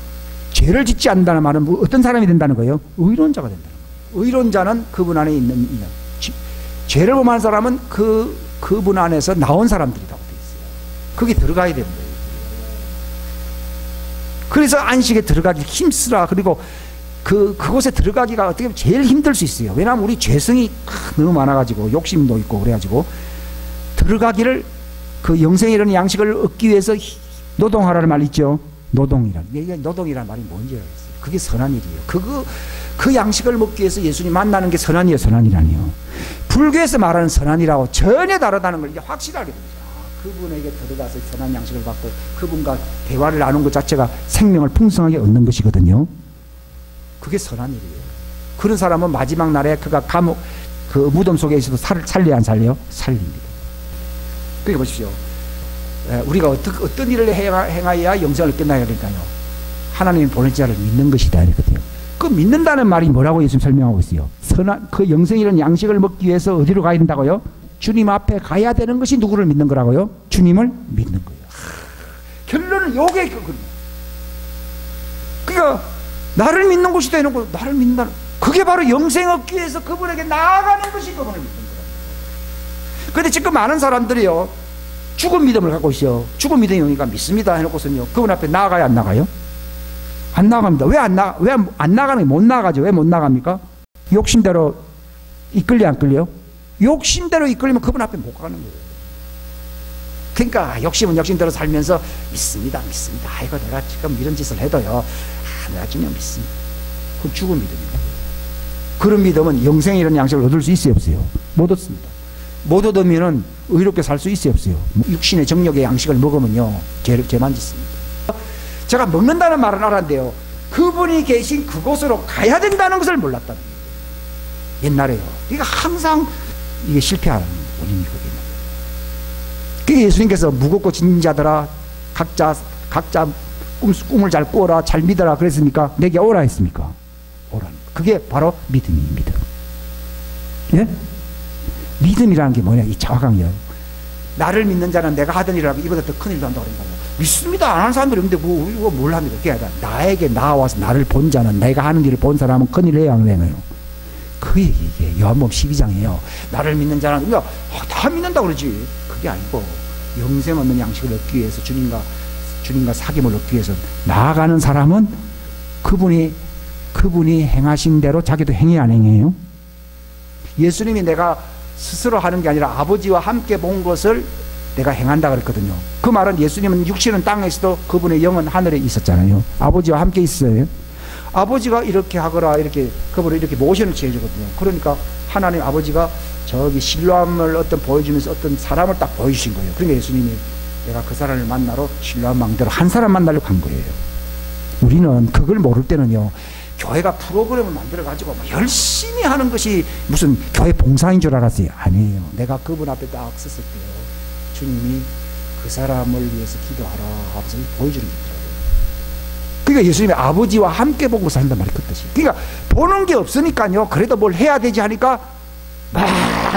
죄를 짓지 않는다는 말은 어떤 사람이 된다는 거예요? 의로운 자가 된다는 거예요. 의로운 자는 그분 안에 있는 죄를 범한 사람은 그분 안에서 나온 사람들이라고 되어 있어요. 거기 들어가야 되는 거예요. 그래서 안식에 들어가기 힘쓰라. 그리고 그곳에 들어가기가 어떻게 보면 제일 힘들 수 있어요. 왜냐하면 우리 죄성이 너무 많아가지고 욕심도 있고 그래가지고 들어가기를, 그 영생에 이르는 양식을 얻기 위해서 노동하라는 말 있죠. 노동이라는 말이 뭔지 알겠어요. 그게 선한 일이에요. 그 양식을 먹기 위해서 예수님 만나는 게 선한이에요. 선한이라니요. 불교에서 말하는 선한이라고 전혀 다르다는 걸 이제 확실하게 됩니다. 그분에게 들어가서 선한 양식을 받고 그분과 대화를 나누는 것 자체가 생명을 풍성하게 얻는 것이거든요. 그게 선한 일이에요. 그런 사람은 마지막 날에 그가 감옥, 그 무덤 속에 있어도 살려야 안 살려요? 살립니다. 그러니까 보십시오. 우리가 어떤 일을 행하여야 영생을 얻겠나 그러니까요. 하나님이 보낸 자를 믿는 것이다 이거든요. 그 믿는다는 말이 뭐라고 예수님 설명하고 있어요? 선한 그 영생이라는 양식을 먹기 위해서 어디로 가야 된다고요? 주님 앞에 가야 되는 것이 누구를 믿는 거라고요? 주님을 믿는 거예요. 결론은 요게 그거든요. 그러니까 나를 믿는 것이 되는 거, 나를 믿는다는, 그게 바로 영생 얻기 위해서 그분에게 나아가는 것이 그분을 믿는 거예요. 그런데 지금 많은 사람들이요, 죽은 믿음을 갖고 있어요. 죽은 믿음이 오니까 믿습니다 해놓고서는요, 그분 앞에 나아가요, 안 나가요? 안 나갑니다. 왜 안 나가는 게 못 나가죠? 왜 못 나갑니까? 욕심대로 이끌려 안 끌려요? 욕심대로 이끌리면 그분 앞에 못 가는 거예요. 그러니까 욕심은 욕심대로 살면서 믿습니다. 아이고 내가 지금 이런 짓을 해도요, 내가 주님 믿습니다. 그건 죽은 믿음입니다. 그런 믿음은 영생에 이런 양식을 얻을 수 있어요, 없어요? 못 얻습니다. 못 얻으면은 의롭게 살 수 있어요, 없어요? 육신의 정력의 양식을 먹으면요, 죄만 짓습니다. 제가 먹는다는 말은 알았는데요, 그분이 계신 그곳으로 가야 된다는 것을 몰랐다는 거예요. 옛날에요. 그러니까 항상 이게 실패하는 원인이 거기에 있는 거예요. 그게 예수님께서 무겁고 짐진 자들아 각자 꿈을 잘 꾸어라, 잘 믿어라 그랬습니까? 내게 오라 했습니까? 오라는 거. 그게 바로 믿음입니다. 예? 믿음이라는 게 뭐냐? 이 자화강이에요. 나를 믿는 자는 내가 하던 일을 하고 이보다 더 큰 일도 한다고 그런다고. 믿습니다 안 하는 사람들이 있는데 뭘 합니까? 그게 아니라 나에게 나와서 나를 본 자는, 내가 하는 일을 본 사람은 큰 일을 해야 하는. 그 얘기에 요한복음 12장이에요. 나를 믿는 자는, 그러니까 다 믿는다고 그러지. 그게 아니고 영생 얻는 양식을 얻기 위해서 주님과 사귐을 얻기 위해서 나아가는 사람은 그분이 행하신 대로 자기도 행해야 안 행해요? 예수님이 내가 스스로 하는 게 아니라 아버지와 함께 본 것을 내가 행한다 그랬거든요. 그 말은 예수님은 육신은 땅에서도 그분의 영은 하늘에 있었잖아요. 아버지와 함께 있어요. 아버지가 이렇게 하거라, 이렇게 그분을 이렇게 모션을 취해주거든요. 그러니까 하나님 아버지가 저기 실로암을 보여주면서 어떤 사람을 딱 보여주신 거예요. 그러니까 예수님이 내가 그 사람을 만나러 실로암 망대로 한 사람 만나려고 간 거예요. 우리는 그걸 모를 때는요, 교회가 프로그램을 만들어가지고 열심히 하는 것이 무슨 교회 봉사인 줄 알았어요. 아니에요. 내가 그분 앞에 딱 섰을 때요, 주님이 그 사람을 위해서 기도하라 하면서 보여주는 게 있더라고요. 그러니까 예수님이 아버지와 함께 보고 산단 말이 그 뜻이에요. 그러니까 보는 게 없으니까요, 그래도 뭘 해야 되지 하니까 막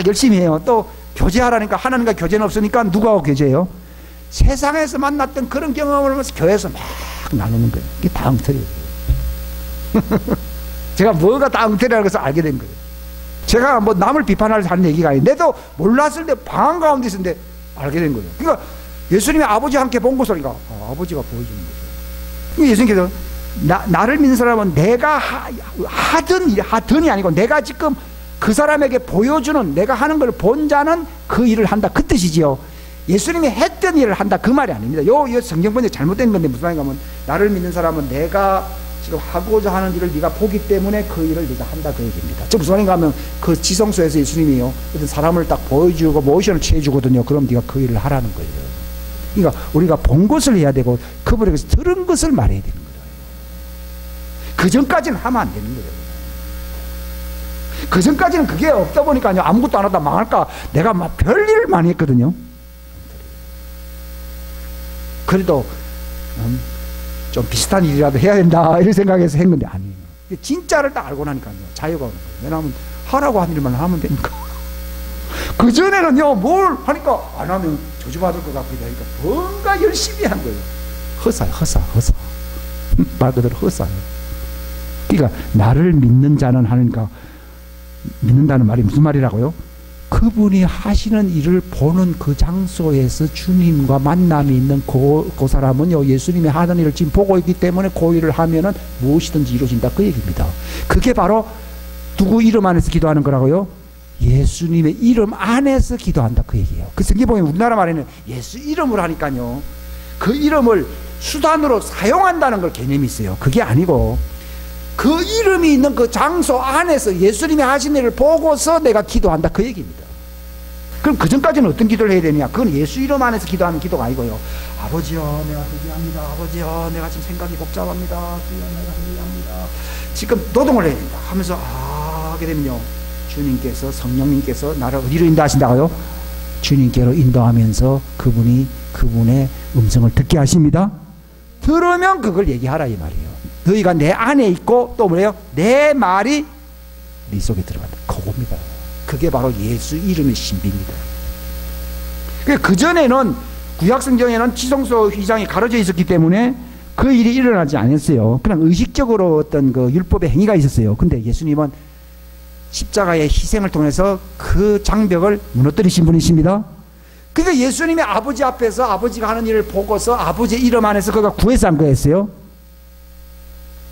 열심히 해요. 또 교제하라니까 하나님과 교제는 없으니까 누구하고 교제해요? 세상에서 만났던 그런 경험을 하면서 교회에서 막 나누는 거예요. 이게 다 엉터리예요. 제가 뭐가 다 엉터리라는 것을 알게 된 거예요. 제가 뭐 남을 비판하려고 하는 얘기가 아니에요. 내도 몰랐을 때 방 가운데 있었는데 알게 된 거예요. 그러니까 예수님이 아버지와 함께 본 것을 아버지가 보여주는 거죠. 그러니까 예수님께서 나를 믿는 사람은 내가 하든이 아니고 내가 지금 그 사람에게 보여주는, 내가 하는 걸 본 자는 그 일을 한다, 그 뜻이지요. 예수님이 했던 일을 한다, 그 말이 아닙니다. 요 성경 번역 잘못된 건데 무슨 말인가 하면, 나를 믿는 사람은 내가 지금 하고자 하는 일을 네가 보기 때문에 그 일을 네가 한다, 그 얘기입니다. 저 무슨 말인가 하면, 그 지성소에서 예수님이요, 어떤 사람을 딱 보여주고 모션을 취해주거든요. 그럼 네가 그 일을 하라는 거예요. 그러니까 우리가 본 것을 해야 되고 그분에게서 들은 것을 말해야 되는 거예요. 그 전까지는 하면 안 되는 거예요. 그 전까지는 그게 없다 보니까요, 아무것도 안 하다 망할까, 내가 막 별일을 많이 했거든요. 그래도 좀 비슷한 일이라도 해야 된다 이런 생각해서 했는데 아니에요. 진짜를 딱 알고 나니까요, 자유가 오는 거예요. 왜냐하면 하라고 한 일만 하면 되니까. 그 전에는요, 뭘 하니까 안 하면 저주받을 것 같기도 하니까 뭔가 열심히 한 거예요. 허사요, 허사. 말 그대로 허사요. 그러니까 나를 믿는 자는 하니까, 믿는다는 말이 무슨 말이라고요? 그분이 하시는 일을 보는 그 장소에서 주님과 만남이 있는 그 사람은요, 예수님이 하는 일을 지금 보고 있기 때문에 그 일을 하면은 무엇이든지 이루어진다, 그 얘기입니다. 그게 바로 누구 이름 안에서 기도하는 거라고요? 예수님의 이름 안에서 기도한다, 그 얘기예요. 그 성경 보면 우리나라 말에는 예수 이름으로 하니까요, 그 이름을 수단으로 사용한다는 걸 개념이 있어요. 그게 아니고 그 이름이 있는 그 장소 안에서 예수님이 하신 일을 보고서 내가 기도한다, 그 얘기입니다. 그럼 그 전까지는 어떤 기도를 해야 되냐? 그건 예수 이름 안에서 기도하는 기도가 아니고요, 아버지여 내가 회개합니다, 아버지여 내가 지금 생각이 복잡합니다, 주여 내가 회개합니다, 지금 노동을 해야 된다 하면서 하게 되면요, 주님께서, 성령님께서 나를 어디로 인도하신다고요? 주님께로 인도하면서 그분이 그분의 음성을 듣게 하십니다. 들으면 그걸 얘기하라 이 말이에요. 너희가 내 안에 있고 또 뭐래요? 내 말이 네 속에 들어간다, 그겁니다. 그게 바로 예수 이름의 신비입니다. 그 전에는 구약성경에는 지성소 휘장이 가려져 있었기 때문에 그 일이 일어나지 않았어요. 그냥 의식적으로 어떤 그 율법의 행위가 있었어요. 근데 예수님은 십자가의 희생을 통해서 그 장벽을 무너뜨리신 분이십니다. 그러니까 예수님이 아버지 앞에서 아버지가 하는 일을 보고서 아버지의 이름 안에서 그가 구해서 한 거였어요.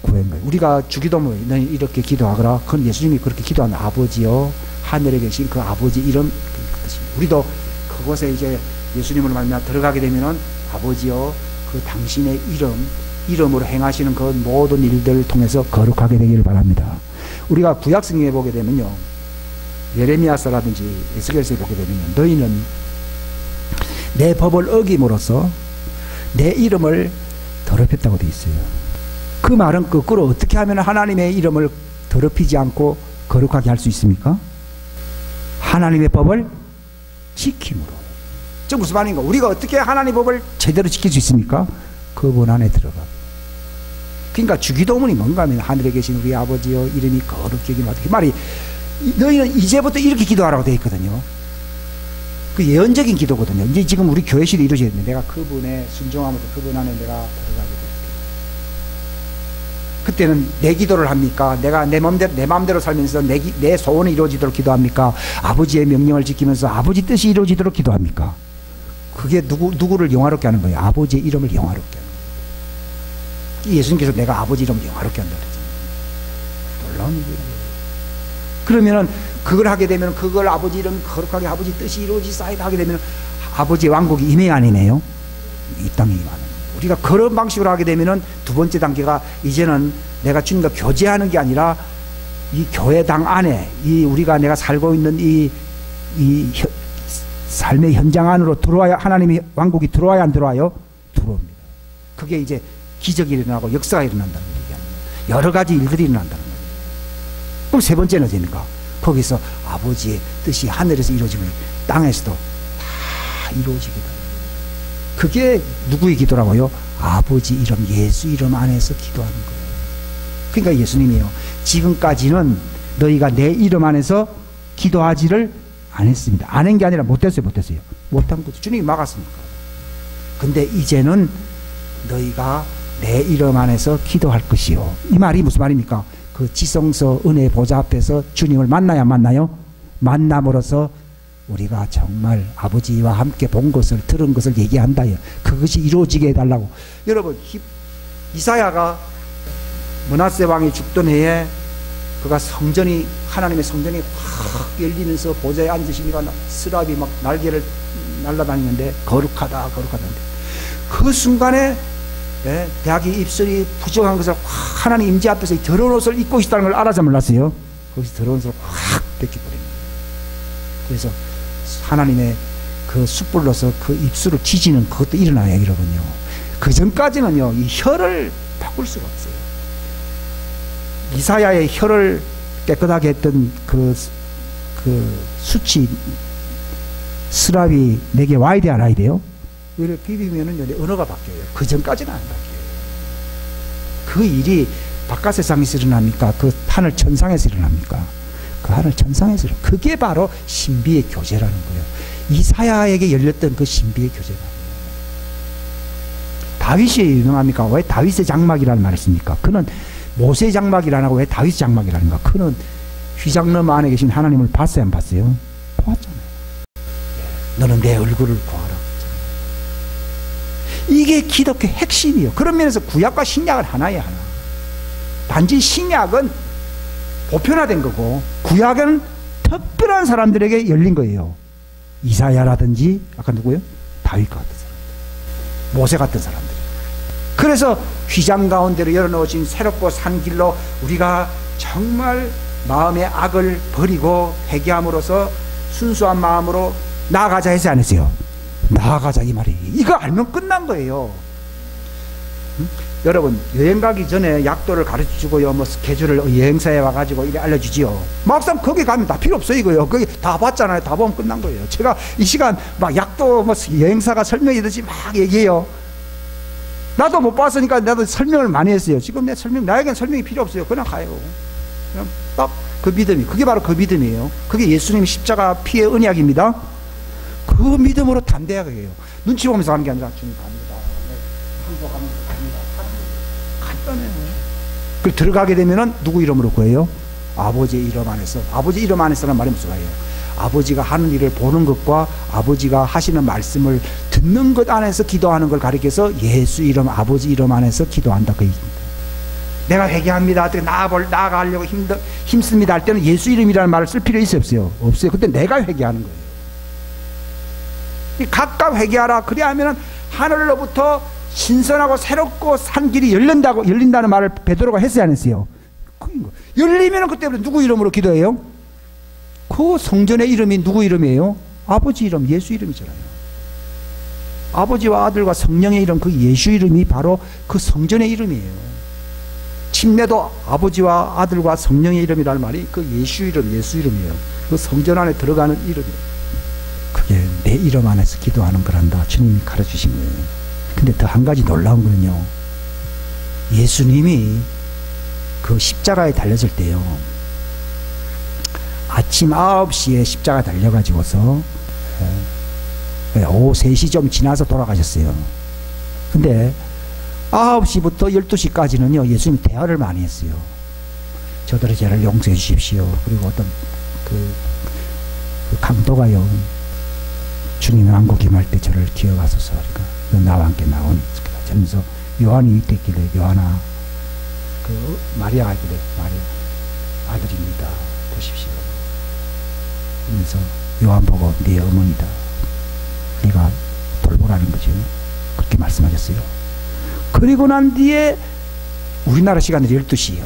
구한 거예요. 우리가 주기도문에 너희 이렇게 기도하거라, 그건 예수님이 그렇게 기도한 아버지요 하늘에 계신 그 아버지 이름, 그 뜻입니다. 우리도 그곳에 이제 예수님으로 말미암아 들어가게 되면은 아버지요 그 당신의 이름으로 행하시는 그 모든 일들을 통해서 거룩하게 되기를 바랍니다. 우리가 구약성경에 보게 되면요, 예레미야서라든지 에스겔서에 보게 되면요, 너희는 내 법을 어김으로써 내 이름을 더럽혔다고 되어 있어요. 그 말은 거꾸로 어떻게 하면 하나님의 이름을 더럽히지 않고 거룩하게 할 수 있습니까? 하나님의 법을 지킴으로. 저 무슨 말인가? 우리가 어떻게 하나님의 법을 제대로 지킬 수 있습니까? 그분 안에 들어가. 그러니까 주기도문이 뭔가 하면 하늘에 계신 우리 아버지여 이름이 거룩히 여김을 받으라. 그 말이 너희는 이제부터 이렇게 기도하라고 되어 있거든요. 그 예언적인 기도거든요. 이제 지금 우리 교회실이 이루어져야 되는데, 내가 그분의 순종하면서 그분 안에 내가 들어가게 될게요. 그때는 내 기도를 합니까? 내가 내 마음대로 살면서 내 소원이 이루어지도록 기도합니까? 아버지의 명령을 지키면서 아버지 뜻이 이루어지도록 기도합니까? 그게 누구를 영화롭게 하는 거예요? 아버지의 이름을 영화롭게 하는 거예요. 예수님께서 내가 아버지 이름을 영화롭게 한다 그랬잖아요. 놀라운 일이에요. 그러면은 그걸 하게 되면, 그걸 아버지 이름 거룩하게 아버지 뜻이 이루어지사이다 하게 되면 아버지의 왕국이 임해 아니네요. 이 땅에 임하는. 우리가 그런 방식으로 하게 되면은 두 번째 단계가, 이제는 내가 주님과 교제하는 게 아니라 이 교회당 안에 우리가 내가 살고 있는 이 삶의 현장 안으로 들어와야, 하나님의 왕국이 들어와야 안 들어와요? 들어옵니다. 그게 이제 기적이 일어나고 역사가 일어난다는 얘기합니다. 여러 가지 일들이 일어난다는 거예요. 그럼 세 번째는 됩니까? 거기서 아버지의 뜻이 하늘에서 이루어지면 땅에서도 다 이루어지게 돼요. 그게 누구의 기도라고요? 아버지 이름, 예수 이름 안에서 기도하는 거예요. 그러니까 예수님이요, 지금까지는 너희가 내 이름 안에서 기도하지를 안 했습니다. 안 한 게 아니라 못했어요. 못한 거죠. 주님이 막았으니까. 근데 이제는 너희가 내 이름 안에서 기도할 것이요. 이 말이 무슨 말입니까? 그 지성서 은혜 보좌 앞에서 주님을 만나야 만나요? 만남으로써 우리가 정말 아버지와 함께 본 것을, 들은 것을 얘기한다요. 그것이 이루어지게 해달라고. 여러분, 이사야가 므낫세 왕이 죽던 해에 그가 성전이, 하나님의 성전이 확 열리면서 보좌에 앉으시니까 스랍이 막 날개를 날아다니는데 거룩하다 거룩하다는데, 그 순간에 대학의 입술이 부정한 것을 확 하나님 임재 앞에서 더러운 옷을 입고 있다는 걸 알아서 몰랐어요. 거기서 더러운 옷을 확 뺏겨버립니다. 그래서 하나님의 그 숯불로서 그 입술을 찢는 그것도 일어나요, 여러분요. 그 전까지는요, 이 혀를 바꿀 수가 없어요. 이사야의 혀를 깨끗하게 했던 그 수치 스랍이 내게 와야 돼, 안 와야 돼요? 이렇게 비비면은 언어가 바뀌어요. 그 전까지는 안 바뀌어요. 그 일이 바깥 세상에서 일어납니까? 그 하늘 천상에서 일어납니까? 그 하늘 천상에서 일어납니다. 그게 바로 신비의 교제라는 거예요. 이사야에게 열렸던 그 신비의 교제가. 다윗이 유명합니까? 왜 다윗의 장막이라는 말을 씁니까? 그는 모세의 장막이라 하고 왜 다윗의 장막이라는가? 그는 휘장름 안에 계신 하나님을 봤어요, 안 봤어요? 보았잖아요. 너는 내 얼굴을 구하라. 이게 기독교 핵심이에요. 그런 면에서 구약과 신약은 하나예요, 하나. 단지 신약은 보편화된 거고 구약은 특별한 사람들에게 열린 거예요. 이사야라든지 아까 누구요? 다윗 같은 사람들, 모세 같은 사람들. 그래서 휘장 가운데로 열어놓으신 새롭고 산 길로 우리가 정말 마음의 악을 버리고 회개함으로써 순수한 마음으로 나아가자 해서 안 했어요? 나아가자 이 말이에요. 이거 알면 끝난 거예요. 여러분 여행 가기 전에 약도를 가르쳐주고요, 뭐 스케줄을 여행사에 와가지고 이래 알려주지요. 막상 거기 가면 다 필요 없어요. 이거요. 거기 다 봤잖아요. 다 보면 끝난 거예요. 제가 이 시간 막 약도 뭐 여행사가 설명이듯이 막 얘기해요. 나도 못 봤으니까 나도 설명을 많이 했어요. 지금 내 설명, 나에겐 설명이 필요 없어요. 그냥 가요. 그냥 딱 그 믿음이, 그게 바로 그 믿음이에요. 그게 예수님 십자가 피의 언약입니다. 그 믿음으로 담대하게 해요. 눈치 보면서 하는 게 아니라 주님 갑니다. 항복합니다. 간단해요. 그 들어가게 되면은 누구 이름으로 구해요? 아버지의 이름 안에서. 아버지 이름 안에서는 말이 무슨 말이에요? 아버지가 하는 일을 보는 것과 아버지가 하시는 말씀을 듣는 것 안에서 기도하는 걸 가리켜서 예수 이름, 아버지 이름 안에서 기도한다. 그 얘기입니다. 내가 회개합니다. 나아가려고 힘씁니다 할 때는 예수 이름이라는 말을 쓸 필요 있어요, 없어요? 없어요. 그때 내가 회개하는 거예요. 각각 회개하라. 그래야 하면은 하늘로부터 신선하고 새롭고 산 길이 열린다는 말을 베드로가 했어요, 안 했어요? 열리면은 그때부터 누구 이름으로 기도해요? 그 성전의 이름이 누구 이름이에요? 아버지 이름, 예수 이름이잖아요. 아버지와 아들과 성령의 이름, 그 예수 이름이 바로 그 성전의 이름이에요. 침례도 아버지와 아들과 성령의 이름이라는 말이 그 예수 이름이에요. 그 성전 안에 들어가는 이름이에요. 그게 내 이름 안에서 기도하는 거란다. 주님이 가르치신 거예요. 근데 더 한 가지 놀라운 거는요, 예수님이 그 십자가에 달렸을 때요, 아침 9시에 십자가 달려가지고서 오후 3시 좀 지나서 돌아가셨어요. 근데 9시부터 12시까지는요 예수님 대화를 많이 했어요. 저들의 죄를 용서해 주십시오. 그리고 어떤 그 강도가요, 주님 왕국 임할 때 저를 기억하소서. 그러니까 나와 함께 나오니 하면서 요한이 이때 있길래, 요한아, 그 마리아가 있길래, 마리아 아들입니다. 보십시오. 그러면서 요한 보고 네 어머니다. 네가 돌보라는 거죠. 그렇게 말씀하셨어요. 그리고 난 뒤에 우리나라 시간으로 12시예요.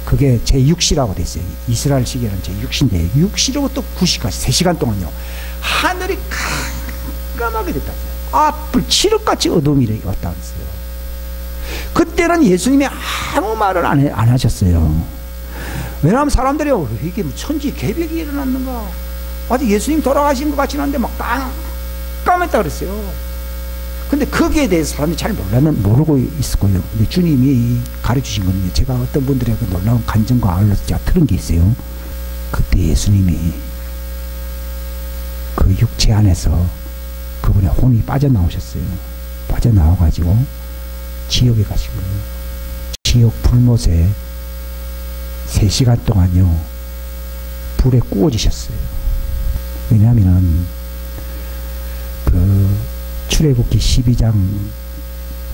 그게 제6시라고 됐어요. 이스라엘 시계는 제6시인데 6시로부터 9시까지 3시간 동안요 하늘이 깜깜하게 됐다고요. 앞을 칠흑같이 어둠이 왔다 그랬어요. 그때는 예수님이 아무 말을 안 하셨어요. 왜냐하면 사람들이 이게 천지 개벽이 일어났는가, 아직 예수님 돌아가신 것 같지는 않은데 막 깜깜했다 그랬어요. 근데 거기에 대해서 사람들이 잘 모르고 있을 거예요. 근데 주님이 가르치신 거는, 제가 어떤 분들의 그 놀라운 간증과 아울러서 제가 들은 게 있어요. 그때 예수님이 그 육체 안에서 그분의 혼이 빠져나오셨어요. 빠져나와가지고 지옥에 가신 거예요. 지옥 불못에 3시간 동안요 불에 구워지셨어요. 왜냐하면 그 출애굽기 12장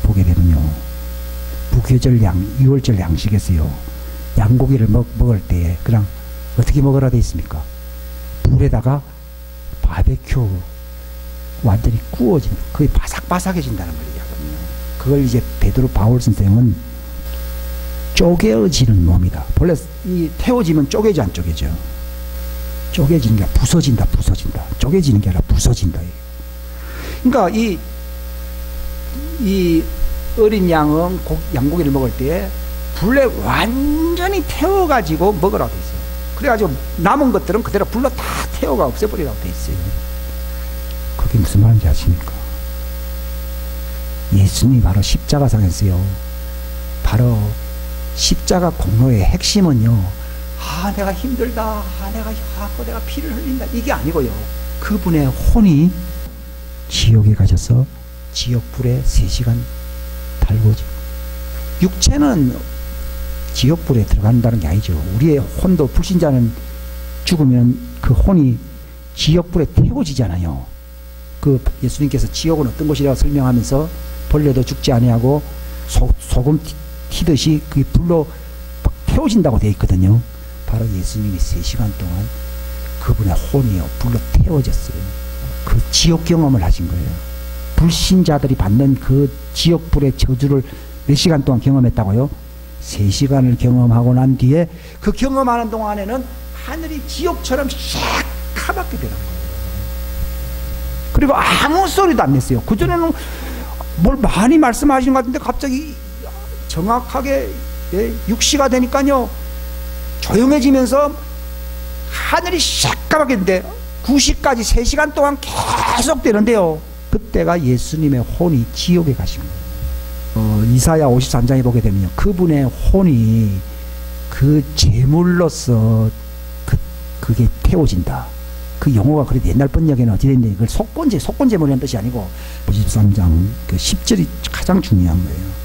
보게 되면요, 무교절 6월절 양식에서요 양고기를 먹을 때 그냥 어떻게 먹으라 돼 있습니까? 불에다가 바베큐 완전히 구워지는, 거의 바삭바삭해진다는 걸 얘기하거든요. 그걸 이제 베드로 바울 선생은 쪼개어지는 몸이다. 본래 이 태워지면 쪼개지 안 쪼개져. 쪼개지는 게 아니라 부서진다. 쪼개지는 게 아니라 부서진다. 그러니까 이 어린 양은 양고기를 먹을 때 불에 완전히 태워가지고 먹으라고 돼 있어요. 그래가지고 남은 것들은 그대로 불로 다 태워가 없애버리라고 돼 있어요. 그게 무슨 말인지 아십니까? 예수님이 바로 십자가상에서요, 바로 십자가 공로의 핵심은요, 내가 힘들다, 내가 피를 흘린다, 이게 아니고요, 그분의 혼이 지옥에 가셔서 지옥불에 3시간 달구어지고, 육체는 지옥불에 들어간다는 게 아니죠. 우리의 혼도, 불신자는 죽으면 그 혼이 지옥불에 태워지잖아요. 그 예수님께서 지옥은 어떤 곳이라고 설명하면서 벌레도 죽지 아니하고 소금 튀듯이 그게 불로 태워진다고 되어 있거든요. 바로 예수님이 3시간 동안 그분의 혼이요, 불로 태워졌어요. 그 지옥 경험을 하신 거예요. 불신자들이 받는 그 지옥불의 저주를 몇 시간 동안 경험했다고요? 3시간을 경험하고 난 뒤에 그 경험하는 동안에는 하늘이 지옥처럼 새카맣게 되는 거예요. 그리고 아무 소리도 안 냈어요. 그전에는 뭘 많이 말씀하시는 것 같은데 갑자기 정확하게 6시가 되니까요, 조용해지면서 하늘이 새까맣게 되는데 9시까지 3시간 동안 계속 되는데요, 그때가 예수님의 혼이 지옥에 가신 거예요. 이사야 53장에 보게 되면요, 그분의 혼이 그 제물로서 그게 태워진다. 그 용어가 그래도 옛날 번역에는 어찌 됐는데, 그걸 속건제물이라는 뜻이 아니고 53장 그 10절이 가장 중요한 거예요.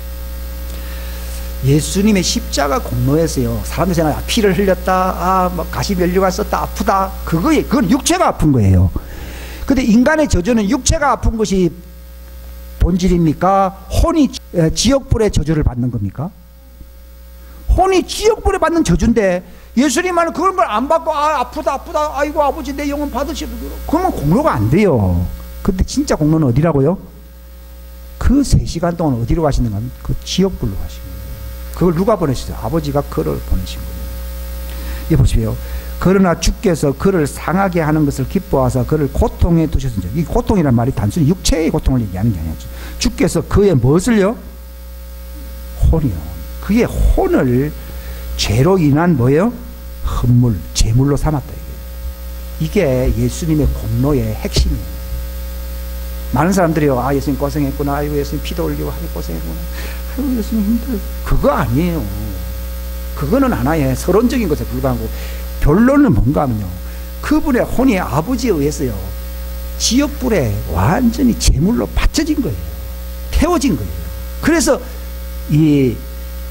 예수님의 십자가 공로에서요, 사람들이 생각해, 피를 흘렸다, 가시 면류관 썼다, 아프다, 그건 육체가 아픈 거예요. 근데 인간의 저주는 육체가 아픈 것이 본질입니까? 혼이 지옥불의 저주를 받는 겁니까? 혼이 지옥불에 받는 저주인데 예수님은 그런 걸 안 받고 아프다, 아이고 아버지 내 영혼 받으시고, 그러면 공로가 안 돼요. 근데 진짜 공로는 어디라고요? 그 3시간 동안 어디로 가시는가 하면 그 지옥불로 가신 거예요. 그걸 누가 보내시죠? 아버지가 그를 보내신 거예요. 이 보십시오. 그러나 주께서 그를 상하게 하는 것을 기뻐하사 그를 고통에 두셨습니다. 이 고통이란 말이 단순히 육체의 고통을 얘기하는 게 아니죠. 주께서 그의 무엇을요? 혼이요. 그의 혼을 죄로 인한 뭐예요? 헌물, 제물로 삼았다. 이게 예수님의 공로의 핵심이에요. 많은 사람들이요, 예수님 고생했구나, 아이고 예수님 피도 흘리고 하기 고생했구나, 아이고 예수님 힘들어. 그거 아니에요. 그거는 하나의 서론적인 것에 불과하고, 결론은 뭔가 하면요, 그분의 혼이 아버지에 의해서요, 지옥불에 완전히 제물로 바쳐진 거예요. 태워진 거예요. 그래서 이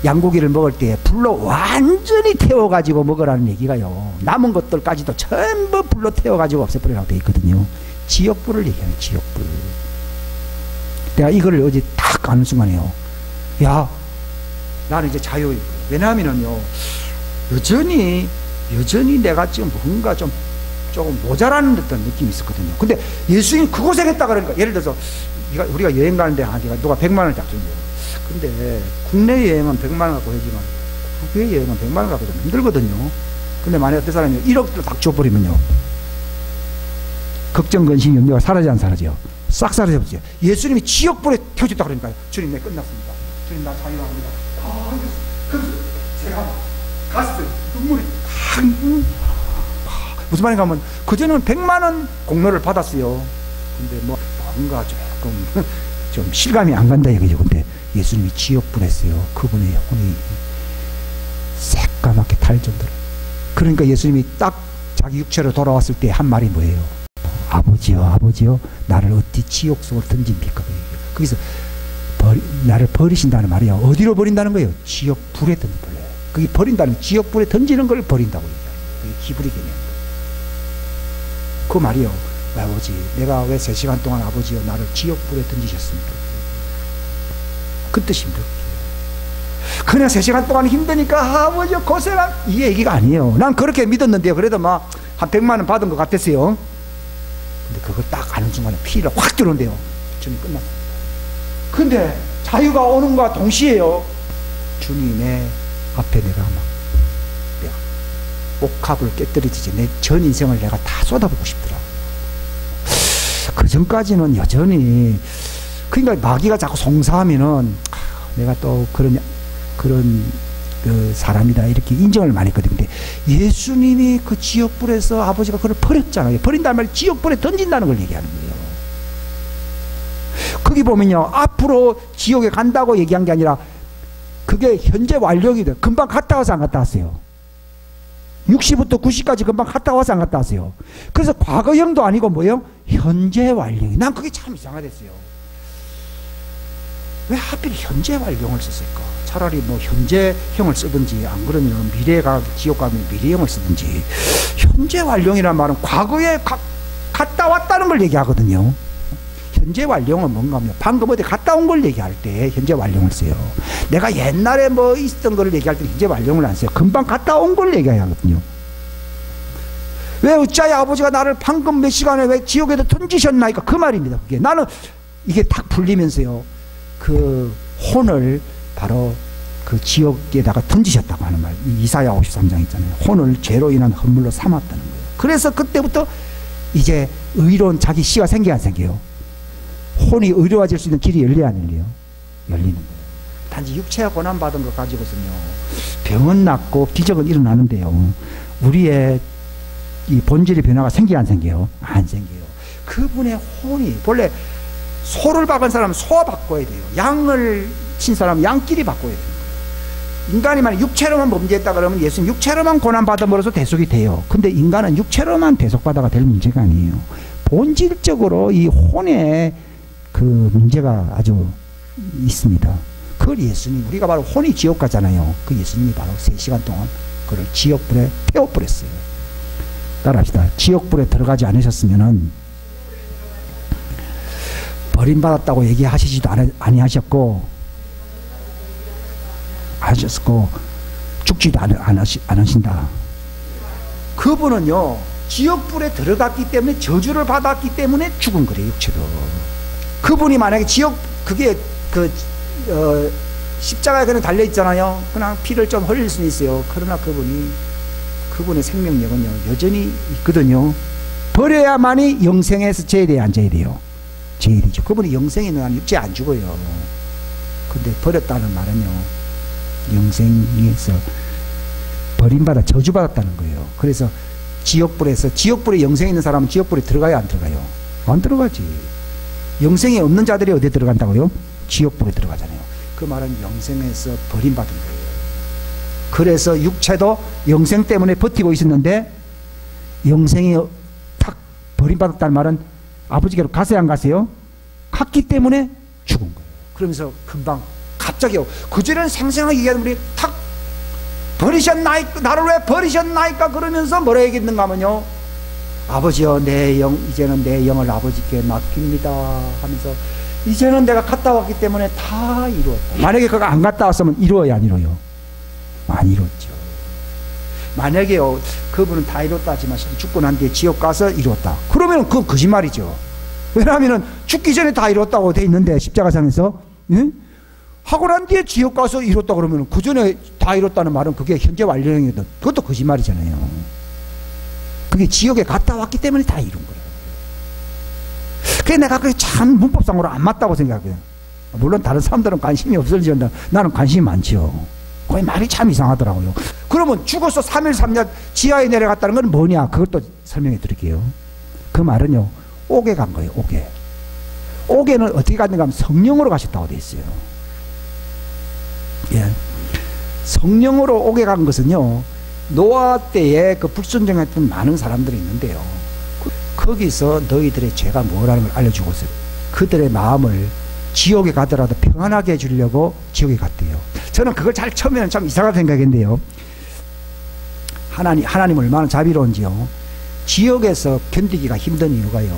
양고기를 먹을 때 불로 완전히 태워가지고 먹으라는 얘기가요, 남은 것들까지도 전부 불로 태워가지고 없애버리라고 되어 있거든요. 지옥불을 얘기하는 지옥불. 내가 이거를 어제 딱 아는 순간에요, 야, 나는 이제 자유인 거예요. 왜냐하면요, 여전히 내가 지금 뭔가 조금 모자라는 듯한 느낌이 있었거든요. 근데 예수님 그 고생했다 그러니까, 예를 들어서 우리가 여행 가는데 누가 100만 원을 딱 준대요. 근데 국내 여행은 100만 원 갖고 하지만 국외 여행은 100만 원 갖고 좀 힘들거든요. 근데 만약에 어떤 사람이 1억을 딱 줘버리면요, 걱정, 근심, 염려가 사라져 안 사라져요? 싹 사라져버려요. 예수님이 지옥불에 태워졌다 그러니까요, 주님 네 끝났습니다, 주님 나 자유합니다. 그래서 제가 갔어요. 눈물이 무슨 말인가 하면, 그전에는 100만 원 공로를 받았어요. 근데 뭔가 조금 좀 실감이 안 간다 이거죠. 근데 예수님이 지옥불에서요, 그분의 혼이 새까맣게 탈 정도로. 그러니까 예수님이 딱 자기 육체로 돌아왔을 때 한 말이 뭐예요? 아버지요, 나를 어디 지옥 속으로 던집니까? 거기서 나를 버리신다는 말이야. 어디로 버린다는 거예요? 지옥불에 던져버려요. 그게 버린다는, 지옥불에 던지는 걸 버린다고 얘기해요. 그게 기불의 개념이에요. 그 말이요, 아버지, 내가 왜 3시간 동안 아버지요, 나를 지옥불에 던지셨습니까? 그 뜻입니다. 그냥 3시간 동안 힘드니까 아버지요 고생한, 이 얘기가 아니에요. 난 그렇게 믿었는데요, 그래도 막 한 100만 원 받은 것 같았어요. 근데 그걸 딱 아는 순간에 피가 확 들어온대요. 주님 끝났습니다. 근데 자유가 오는과 동시에요, 주님의 앞에 내가 옥합을 깨뜨리듯이 내 전 인생을 내가 다 쏟아보고 싶더라. 그 전까지는 여전히, 그러니까 마귀가 자꾸 송사하면은 내가 또 그런 그 사람이다 이렇게 인정을 많이 했거든요. 근데 예수님이 그 지옥불에서 아버지가 그걸 버렸잖아요. 버린다는 말이 지옥불에 던진다는 걸 얘기하는 거예요. 거기 보면요, 앞으로 지옥에 간다고 얘기한 게 아니라 그게 현재 완료이 돼. 금방 갔다 와서 안 갔다 왔어요. 60부터 90까지 금방 갔다 와서 안 갔다 왔어요. 그래서 과거형도 아니고 뭐예요? 현재 완료이. 난 그게 참 이상하댔어요. 왜 하필 현재 완료를 썼을까? 차라리 뭐 현재형을 쓰든지, 안 그러면 미래가 지옥 가면 미래형을 쓰든지. 현재 완료이라는 말은 과거에 갔다 왔다는 걸 얘기하거든요. 현재 완료는 뭔가 하면 방금 어디 갔다 온 걸 얘기할 때 현재 완료를 써요. 내가 옛날에 뭐 있었던 걸 얘기할 때 현재 완료를 안 써요. 금방 갔다 온 걸 얘기하거든요. 왜 어찌하여 아버지가 나를 방금 몇 시간에 왜 지옥에도 던지셨나이까? 그 말입니다. 그게 나는 이게 딱 풀리면서요, 그 혼을 바로 그 지옥에다가 던지셨다고 하는 말, 이사야 53장 있잖아요. 혼을 죄로 인한 헌물로 삼았다는 거예요. 그래서 그때부터 이제 의로운 자기 씨가 생겨 안 생겨요? 혼이 의로워질 수 있는 길이 열려야 안 열려요? 열리는 거예요. 단지 육체가 고난받은 것 가지고서는요, 병은 낫고 기적은 일어나는데요, 우리의 이 본질의 변화가 생겨 안 생겨요? 안 생겨요. 그분의 혼이, 본래 소를 박은 사람은 소와 바꿔야 돼요. 양을 친 사람은 양끼리 바꿔야 돼요. 인간이 만약 육체로만 범죄했다 그러면 예수님 육체로만 고난받음으로써 대속이 돼요. 근데 인간은 육체로만 대속받아가 될 문제가 아니에요. 본질적으로 이 혼의 그 문제가 아주 있습니다. 그걸 예수님, 우리가 바로 혼이 지옥 가잖아요. 그 예수님이 바로 3시간 동안 그를 지옥불에 태워버렸어요. 따라합시다. 지옥불에 들어가지 않으셨으면은 버림받았다고 얘기하시지도 아니하셨고, 하셨고, 죽지도 않으신다. 그분은요, 지옥불에 들어갔기 때문에, 저주를 받았기 때문에 죽은 거래요, 육체도. 그분이 만약에 그게 십자가에 그냥 달려있잖아요. 그냥 피를 좀 흘릴 수는 있어요. 그러나 그분의 생명력은요, 여전히 있거든요. 버려야만이 영생에서 제일에 앉아야 돼요. 제일이죠. 그분이 영생에 있는 한 육체 안 죽어요. 근데 버렸다는 말은요, 영생에서 버림받아 저주받았다는 거예요. 그래서 지옥불에 영생에 있는 사람은 지옥불에 들어가요, 안 들어가요? 안 들어가지. 영생에 없는 자들이 어디에 들어간다고요? 지옥불에 들어가잖아요. 그 말은 영생에서 버림받은 거예요. 그래서 육체도 영생 때문에 버티고 있었는데, 영생이 탁 버림받았다는 말은 아버지께로 가세요, 안 가세요? 갔기 때문에 죽은 거예요. 그러면서 금방 갑자기요, 그전에는 생생하게 얘기하던 분이 탁 버리셨나이까, 나를 왜 버리셨나이까 그러면서 뭐라 얘기했는가 하면요, 아버지여, 이제는 내 영을 아버지께 맡깁니다 하면서, 이제는 내가 갔다 왔기 때문에 다 이루었다. 만약에 그가 안 갔다 왔으면 이루어요, 안 이루어요? 안 이뤘죠. 만약에요, 그분은 다 이뤘다 하지만 죽고 난 뒤에 지옥 가서 이뤘다, 그러면 그건 거짓말이죠. 왜냐하면 죽기 전에 다 이뤘다고 돼 있는데, 십자가상에서, 응? 하고 난 뒤에 지옥 가서 이뤘다 그러면 그 전에 다 이뤘다는 말은 그게 현재 완료형이든 그것도 거짓말이잖아요. 그게 지옥에 갔다 왔기 때문에 다 이룬 거예요. 그래, 내가 그게 참 문법상으로 안 맞다고 생각해요. 물론 다른 사람들은 관심이 없을지언정 나는 관심이 많죠. 거의 말이 참 이상하더라고요. 그러면 죽어서 3일 3년 지하에 내려갔다는 건 뭐냐? 그것도 설명해 드릴게요. 그 말은요, 옥에 간 거예요, 옥에. 옥에는 어떻게 갔는가 하면 성령으로 가셨다고 돼 있어요. 예. 성령으로 옥에 간 것은요, 노아 때에 그 불순종했던 많은 사람들이 있는데요, 거기서 너희들의 죄가 뭐라는 걸 알려주고 있어요. 그들의 마음을 지옥에 가더라도 평안하게 해주려고 지옥에 갔대요. 저는 그걸 잘 처음에는 참 이상하게 생각했는데요, 하나님 얼마나 자비로운지요. 지옥에서 견디기가 힘든 이유가요,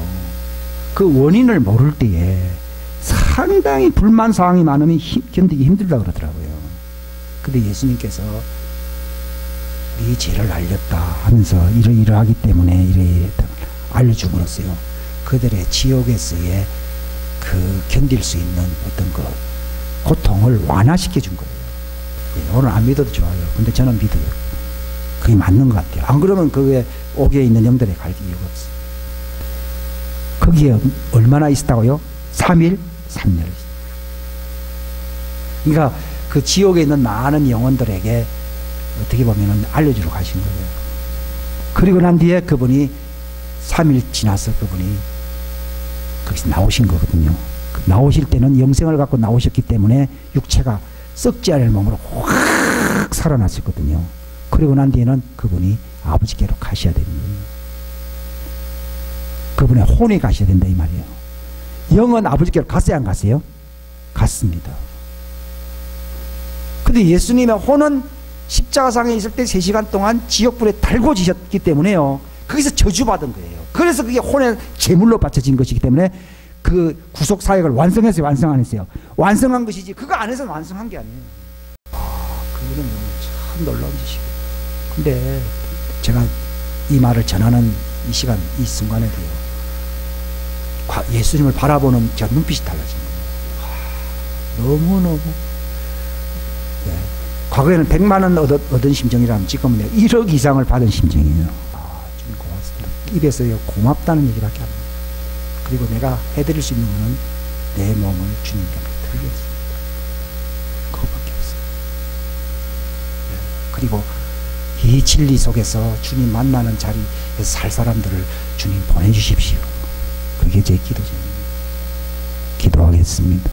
그 원인을 모를 때에 상당히 불만 사항이 많으면 견디기 힘들다 그러더라고요. 근데 예수님께서 네 죄를 알렸다 하면서 이러이러하기 때문에 이래 알려줌으로써요, 그들의 지옥에서의 그 견딜 수 있는 어떤 그 고통을 완화시켜 준 거예요. 오늘 안 믿어도 좋아요. 근데 저는 믿어요. 그게 맞는 것 같아요. 안 그러면 그 옥에 있는 영들에 갈 이유가 없어요. 거기에 얼마나 있었다고요? 3일 3년. 그러니까 그 지옥에 있는 많은 영혼들에게 어떻게 보면 알려주러 가신 거예요. 그리고 난 뒤에 그분이 3일 지나서 그분이 거기서 나오신 거거든요. 나오실 때는 영생을 갖고 나오셨기 때문에 육체가 썩지 않을 몸으로 확 살아났었거든요. 그리고 난 뒤에는 그분이 아버지께로 가셔야 되는 거예요. 그분의 혼이 가셔야 된다 이 말이에요. 영은 아버지께로 갔어요, 안 갔어요? 갔습니다. 근데 예수님의 혼은 십자가상에 있을 때 3시간 동안 지옥불에 달궈지셨기 때문에요. 거기서 저주받은 거예요. 그래서 그게 혼의 제물로 바쳐진 것이기 때문에 그 구속사역을 완성했어요, 완성 안 했어요? 완성한 것이지 그거 안에서는 완성한 게 아니에요. 그거는 참 놀라운 짓이에요. 근데 제가 이 말을 전하는 이 시간, 이 순간에도요, 예수님을 바라보는 제 눈빛이 달라진 거예요. 너무너무. 네. 과거에는 100만 원 얻은 심정이라면 지금은 1억 이상을 받은 심정이에요. 주님 고맙습니다. 입에서 고맙다는 얘기밖에 안 해요. 그리고 내가 해드릴 수 있는 것은 내 몸을 주님께 드리겠습니다. 그것밖에 없어요. 네. 그리고 이 진리 속에서 주님 만나는 자리에서 살 사람들을 주님 보내주십시오. 그게 제 기도입니다. 기도하겠습니다.